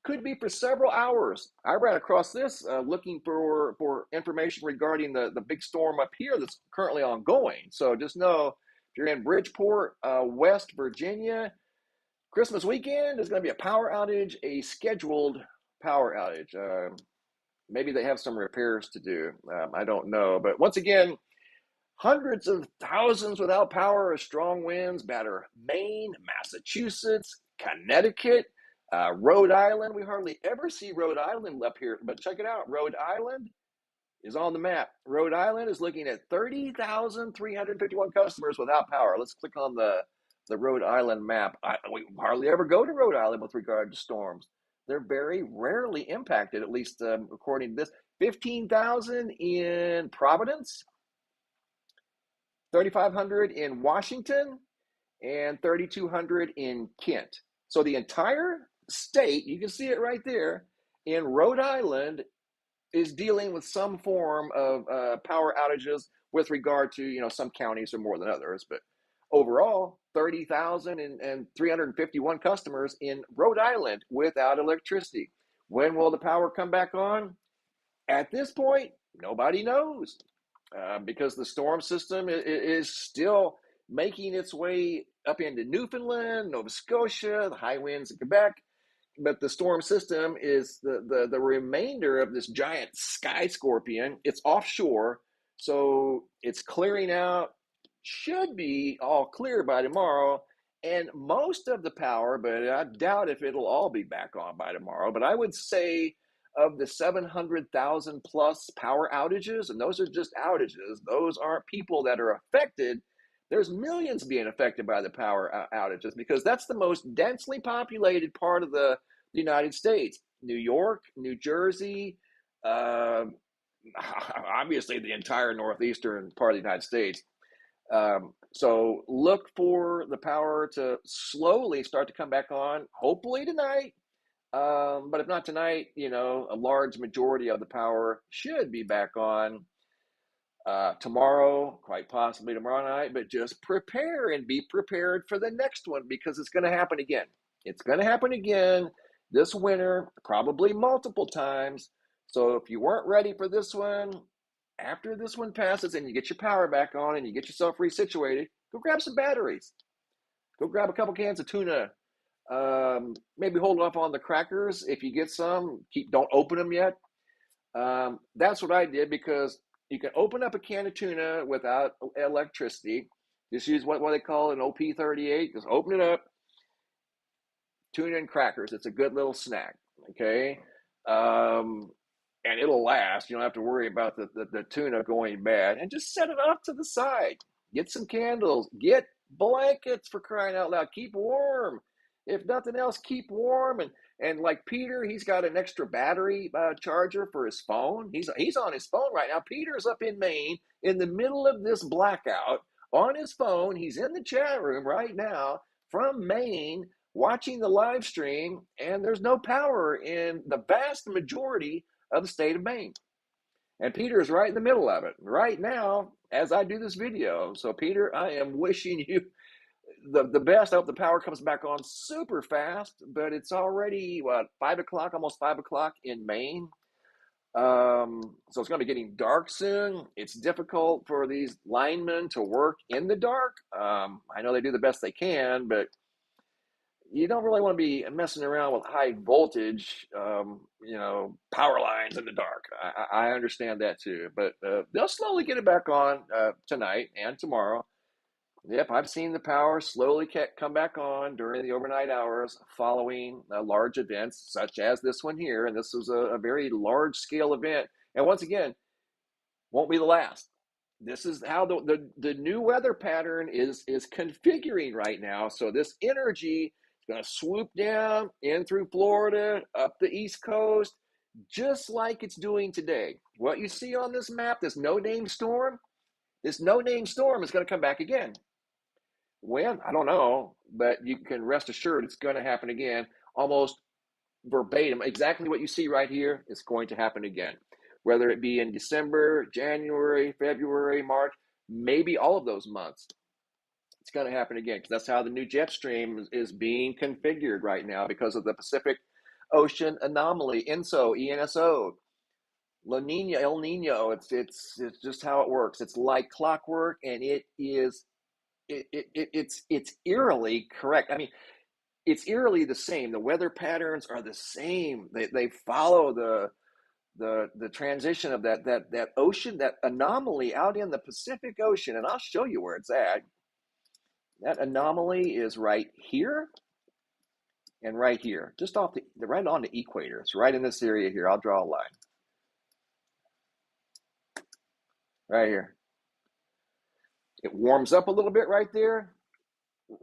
Could be for several hours. I ran across this looking for information regarding the big storm up here that's currently ongoing. So just know if you're in Bridgeport, West Virginia, Christmas weekend is going to be a power outage, a scheduled power outage. Maybe they have some repairs to do. I don't know. But once again, hundreds of thousands without power as strong winds batter Maine, Massachusetts, Connecticut, Rhode Island. We hardly ever see Rhode Island up here, but check it out. Rhode Island is on the map. Rhode Island is looking at 30,351 customers without power. Let's click on the Rhode Island map. We hardly ever go to Rhode Island with regard to storms. They're very rarely impacted, at least according to this. 15,000 in Providence, 3,500 in Washington, and 3,200 in Kent. So the entire state, you can see it right there, in Rhode Island is dealing with some form of power outages with regard to, some counties are more than others, but overall, 30,000 and 351 customers in Rhode Island without electricity. When will the power come back on? At this point, nobody knows because the storm system is still making its way up into Newfoundland, Nova Scotia, the high winds in Quebec, but the storm system is the remainder of this giant sky scorpion. It's offshore, so it's clearing out. Should be all clear by tomorrow, and most of the power, but I doubt if it'll all be back on by tomorrow. But I would say of the 700,000 plus power outages, and those are just outages, those aren't people that are affected. There's millions being affected by the power outages because that's the most densely populated part of the United States. New York, New Jersey, uh, obviously the entire northeastern part of the United States. So look for the power to slowly start to come back on, hopefully tonight. But if not tonight, a large majority of the power should be back on tomorrow, quite possibly tomorrow night, but just prepare and be prepared for the next one because it's going to happen again. It's going to happen again this winter, probably multiple times. So if you weren't ready for this one, after this one passes and you get your power back on and you get yourself resituated, go grab some batteries. Go grab a couple cans of tuna. Maybe hold off on the crackers if you get some. Don't open them yet. That's what I did because you can open up a can of tuna without electricity. Just use what they call an OP38. Just open it up. Tuna and crackers. It's a good little snack. Okay. And it'll last. You don't have to worry about the tuna going bad. And just set it off to the side. Get some candles. Get blankets, for crying out loud. Keep warm. If nothing else, keep warm. And like Peter, he's got an extra battery charger for his phone. He's on his phone right now. Peter's up in Maine in the middle of this blackout on his phone. He's in the chat room right now from Maine watching the live stream, and there's no power in the vast majority of the state of Maine. And Peter is right in the middle of it right now as I do this video. So Peter, I am wishing you the best. I hope the power comes back on super fast, but it's already 5 o'clock, almost 5 o'clock in Maine. So it's going to be getting dark soon. It's difficult for these linemen to work in the dark. I know they do the best they can, but you don't really want to be messing around with high voltage, power lines in the dark. I understand that too, but they'll slowly get it back on tonight and tomorrow. Yep, I've seen the power slowly come back on during the overnight hours following large events such as this one here. And this was a very large scale event. And once again, won't be the last. This is how the new weather pattern is configuring right now. So this energy is going to swoop down in through Florida, up the East Coast, just like it's doing today. What you see on this map, this no-name storm is going to come back again. When? I don't know, but you can rest assured it's going to happen again, almost verbatim. Exactly what you see right here is going to happen again, whether it be in December, January, February, March, maybe all of those months. It's going to happen again because that's how the new jet stream is being configured right now because of the Pacific Ocean anomaly, ENSO, La Nina, El Nino. It's just how it works. It's like clockwork, and it's eerily correct. I mean, it's eerily the same. The weather patterns are the same. They follow the transition of that ocean, that anomaly out in the Pacific Ocean, and I'll show you where it's at. That anomaly is right here and right here, just off right on the equator. It's right in this area here. I'll draw a line right here. It warms up a little bit right there,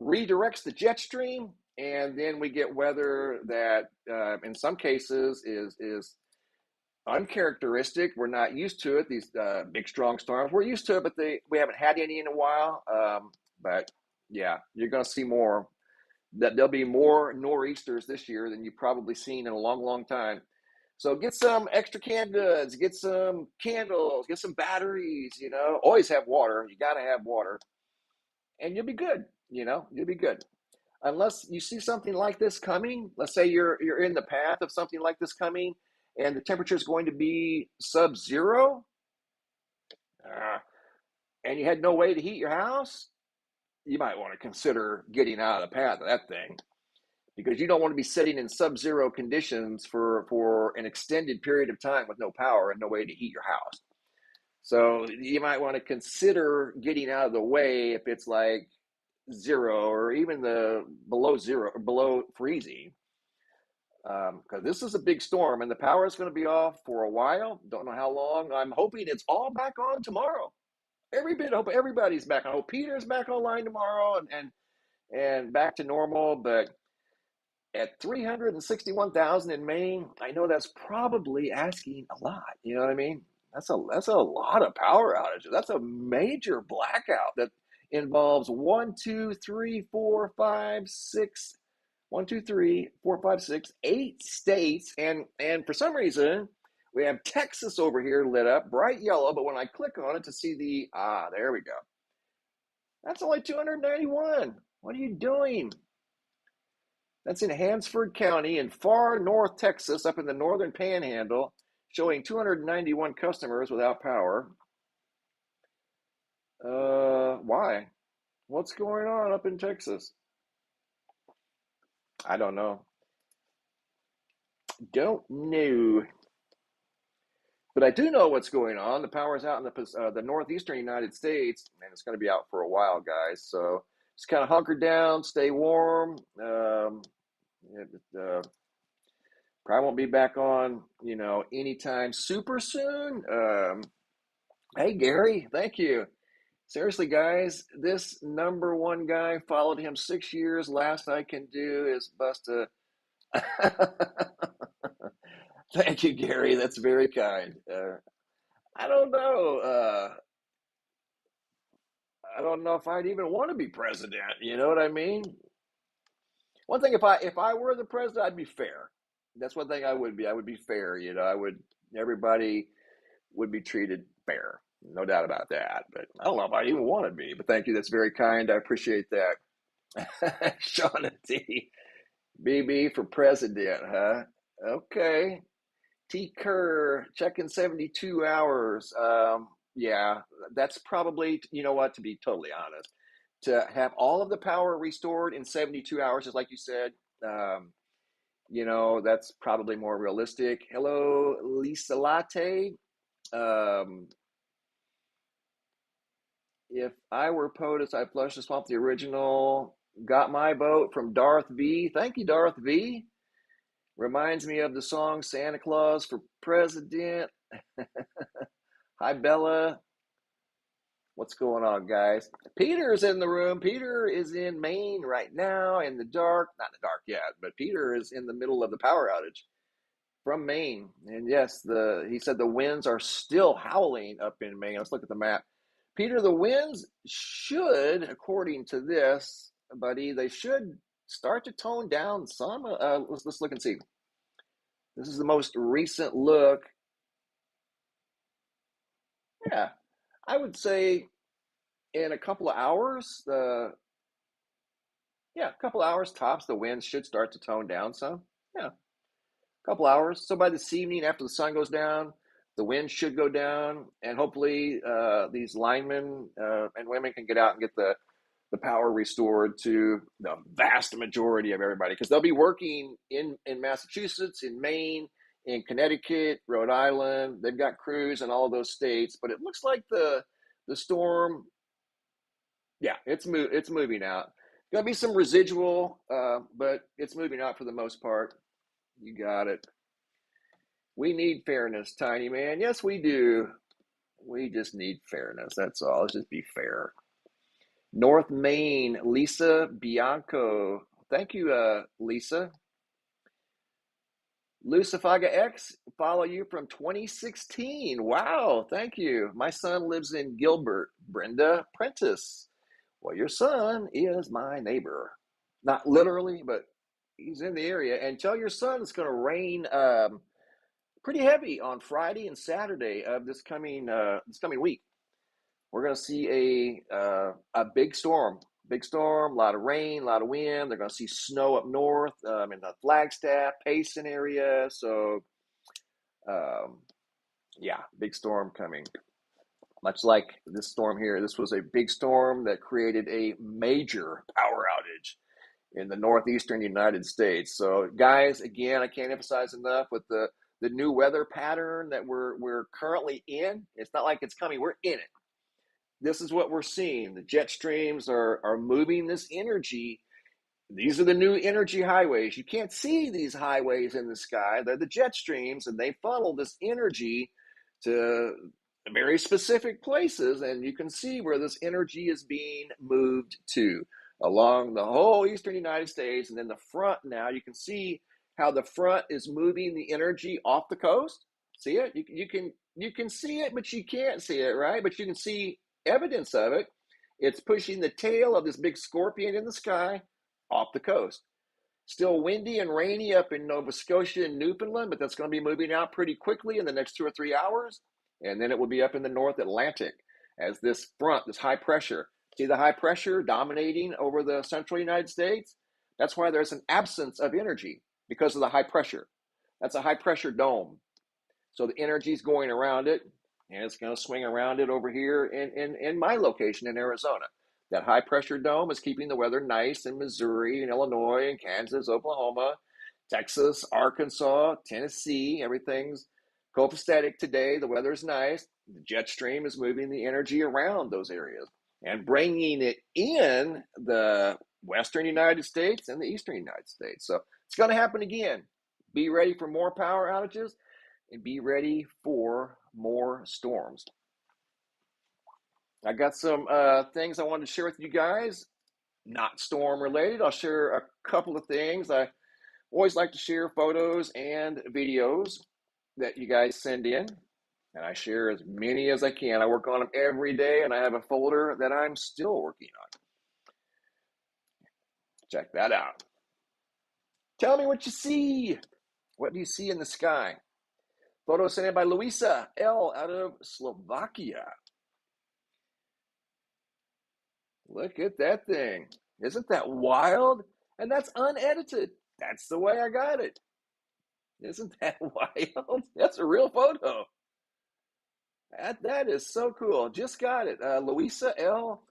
redirects the jet stream, and then we get weather that in some cases is uncharacteristic. We're not used to it. These big strong storms, we're used to it, but we haven't had any in a while. But yeah, you're going to see more. There'll be more nor'easters this year than you've probably seen in a long time. So get some extra canned goods, get some candles, get some batteries. Always have water. You got to have water, and you'll be good. You'll be good. Unless you see something like this coming. Let's say you're in the path of something like this coming, and the temperature is going to be sub-zero, and you had no way to heat your house, you might want to consider getting out of the path of that thing. because you don't want to be sitting in sub-zero conditions for an extended period of time with no power and no way to heat your house. So you might want to consider getting out of the way if it's like zero or even the below zero or below freezing. Because this is a big storm and the power is going to be off for a while. Don't know how long. I'm hoping it's all back on tomorrow. Every bit. I hope everybody's back. I hope Peter's back online tomorrow and back to normal. But at 361,000 in Maine, I know that's probably asking a lot. You know what I mean? That's a lot of power outages. That's a major blackout that involves 8 states, and for some reason we have Texas over here lit up bright yellow. But when I click on it to see there we go. That's only 291. What are you doing? That's in Hansford County in far north Texas, up in the northern panhandle, showing 291 customers without power. Why? What's going on up in Texas? I don't know. Don't know. But I do know what's going on. The power's out in the northeastern United States, and it's going to be out for a while, guys. So just kind of hunker down, stay warm. Probably won't be back on, anytime super soon. Hey, Gary, thank you. Seriously, guys, this number one guy followed him 6 years. Last I can do is bust a. Thank you, Gary. That's very kind. I don't know. I don't know if I'd even want to be president. You know what I mean? One thing, if I were the president, I'd be fair. That's one thing I would be. I would be fair. Everybody would be treated fair. No doubt about that. But I don't know if I even want to be. But thank you. That's very kind. I appreciate that. Shauna T. BB for president, huh? Okay. T. Kerr, checking 72 hours. Yeah, that's probably, to be totally honest, to have all of the power restored in 72 hours, just like you said, that's probably more realistic. Hello, Lisa Latte. If I were POTUS, I'd flush the swamp. The original got my vote from Darth V. Thank you, Darth V. Reminds me of the song Santa Claus for President. Hi, Bella. What's going on, guys? Peter's in the room. Peter is in Maine right now in the dark. Not in the dark yet, but Peter is in the middle of the power outage from Maine. And yes, he said the winds are still howling up in Maine. Let's look at the map. Peter, the winds should, according to this, buddy, they should start to tone down some. Let's look and see. This is the most recent look. Yeah, I would say in a couple of hours, a couple of hours tops, the winds should start to tone down some. Yeah, a couple hours. So by this evening, after the sun goes down, the wind should go down, and hopefully these linemen and women can get out and get the power restored to the vast majority of everybody, because they'll be working in Massachusetts, in Maine, in Connecticut, Rhode Island. They've got crews in all of those states, but it looks like the storm, it's moving out. Gonna be some residual, but it's moving out for the most part. You got it. We need fairness, Tiny Man. Yes, we do. We just need fairness. That's all. Let's just be fair. North Maine, Lisa Bianco. Thank you, Lisa. Lucifaga X, follow you from 2016. Wow, thank you. My son lives in Gilbert. Brenda Prentice. Well, your son is my neighbor. Not literally, but he's in the area. And tell your son it's going to rain pretty heavy on Friday and Saturday of this coming week. We're going to see a big storm. Big storm, a lot of rain, a lot of wind. They're going to see snow up north in the Flagstaff, Payson area. So, big storm coming. Much like this storm here, this was a big storm that created a major power outage in the northeastern United States. So, guys, again, I can't emphasize enough with the new weather pattern that we're currently in. It's not like it's coming; we're in it. This is what we're seeing. The jet streams are moving this energy. These are the new energy highways. You can't see these highways in the sky. They're the jet streams, and they funnel this energy to very specific places, and you can see where this energy is being moved to along the whole eastern United States. And then the front, now you can see how the front is moving the energy off the coast. See it? You can see it, but you can't see it, right? But you can see evidence of it. It's pushing the tail of this big scorpion in the sky off the coast. Still windy and rainy up in Nova Scotia and Newfoundland, but that's going to be moving out pretty quickly in the next 2 or 3 hours. And then it will be up in the North Atlantic as this front, this high pressure. See the high pressure dominating over the central United States? That's why there's an absence of energy because of the high pressure. That's a high pressure dome. So the energy is going around it, and it's going to swing around it over here in my location in Arizona. That high pressure dome is keeping the weather nice in Missouri and Illinois and Kansas, Oklahoma, Texas, Arkansas, Tennessee. Everything's copacetic today. The weather's nice. The jet stream is moving the energy around those areas and bringing it in the western United States and the eastern United States. So it's going to happen again. Be ready for more power outages and be ready for more storms. I got some things I wanted to share with you guys, not storm related. I'll share a couple of things. I always like to share photos and videos that you guys send in, and I share as many as I can. I work on them every day, and I have a folder that I'm still working on. Check that out. Tell me what you see. What do you see in the sky? Photo sent in by Luisa L. out of Slovakia. Look at that thing. Isn't that wild? And that's unedited. That's the way I got it. Isn't that wild? That's a real photo. That is so cool. Just got it. Luisa L.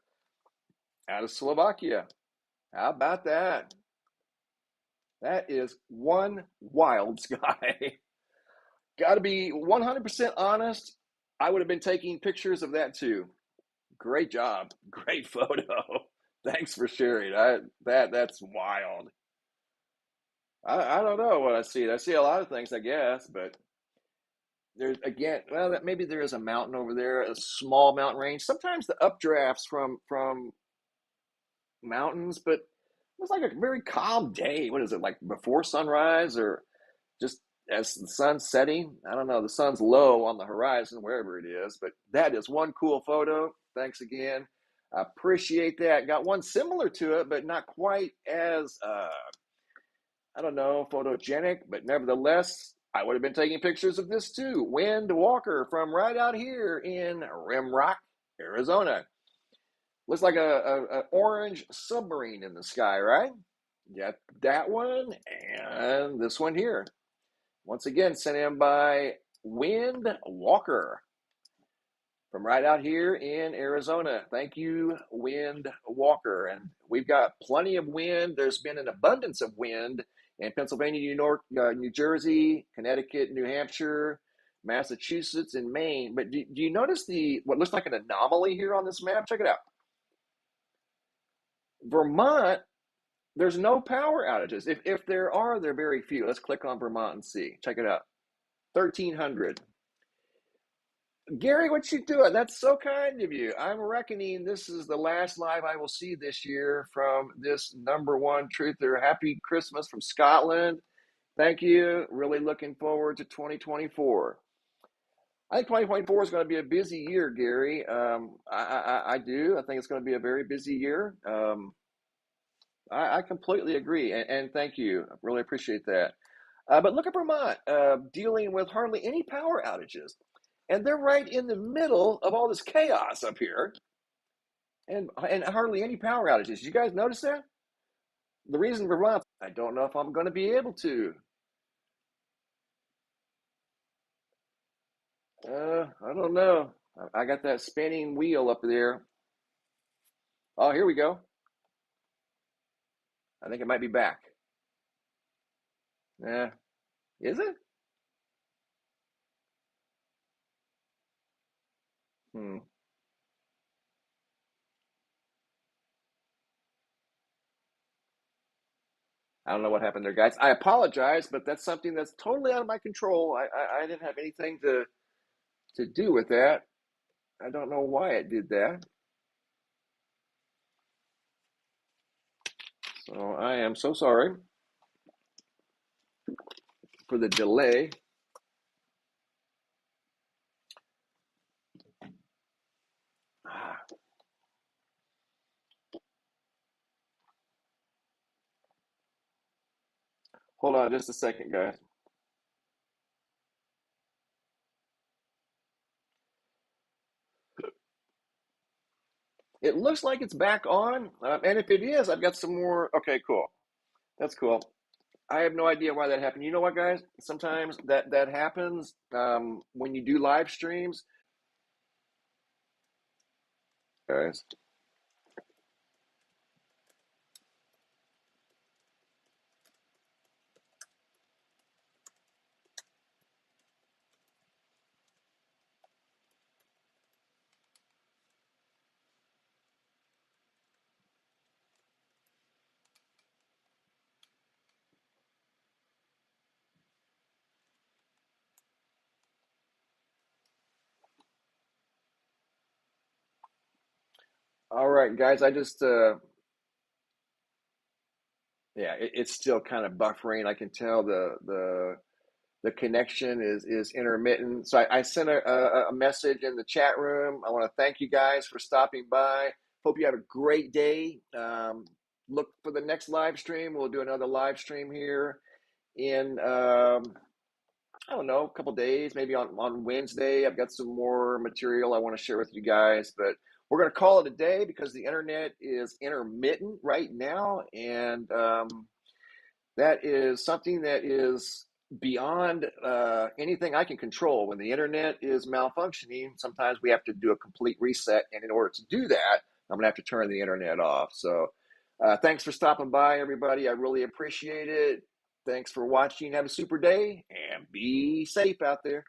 out of Slovakia. How about that? That is one wild sky. Got to be 100% honest. I would have been taking pictures of that too. Great job. Great photo. Thanks for sharing. That's wild. I don't know what I see. I see a lot of things, I guess, but there's again, well, maybe there is a mountain over there, a small mountain range. Sometimes the updrafts from mountains, but it's like a very calm day. What is it, like before sunrise or just as the sun's setting? I don't know. The sun's low on the horizon, wherever it is, but that is one cool photo. Thanks again. I appreciate that. Got one similar to it, but not quite as I don't know, photogenic, but nevertheless, I would have been taking pictures of this too. Wind Walker from right out here in Rimrock, Arizona. Looks like a orange submarine in the sky, right? Got that one and this one here. Once again, sent in by Wind Walker from right out here in Arizona. Thank you, Wind Walker. And we've got plenty of wind. There's been an abundance of wind in Pennsylvania, New York, New Jersey, Connecticut, New Hampshire, Massachusetts, and Maine. But do you notice what looks like an anomaly here on this map? Check it out. Vermont, there's no power outages. If there are, they're very few. Let's click on Vermont and see. Check it out. 1,300. Gary, what you doing? That's so kind of you. I'm reckoning this is the last live I will see this year from this number one truther. Happy Christmas from Scotland. Thank you. Really looking forward to 2024. I think 2024 is going to be a busy year, Gary. I do. I think it's going to be a very busy year. I completely agree, and thank you. I really appreciate that. But look at Vermont, dealing with hardly any power outages. And they're right in the middle of all this chaos up here and hardly any power outages. You guys notice that? The reason Vermont, I don't know if I'm going to be able to. I don't know. I got that spinning wheel up there. Oh, here we go. I think it might be back. Yeah. Is it? Hmm. I don't know what happened there, guys. I apologize, but that's something that's totally out of my control. I didn't have anything to do with that. I don't know why it did that. So I am so sorry for the delay. Hold on just a second, guys. It looks like it's back on, and if it is, I've got some more. Okay, cool. That's cool. I have no idea why that happened. You know what, guys? Sometimes that happens when you do live streams, guys. All right, guys. I just yeah, it's still kind of buffering. I can tell the connection is intermittent. So I sent a message in the chat room. I want to thank you guys for stopping by. Hope you have a great day. Look for the next live stream. We'll do another live stream here in I don't know, a couple days, maybe on Wednesday. I've got some more material I want to share with you guys, but we're going to call it a day because the internet is intermittent right now, and that is something that is beyond anything I can control. When the internet is malfunctioning, sometimes we have to do a complete reset, and in order to do that, I'm going to have to turn the internet off. So thanks for stopping by, everybody. I really appreciate it. Thanks for watching. Have a super day and be safe out there.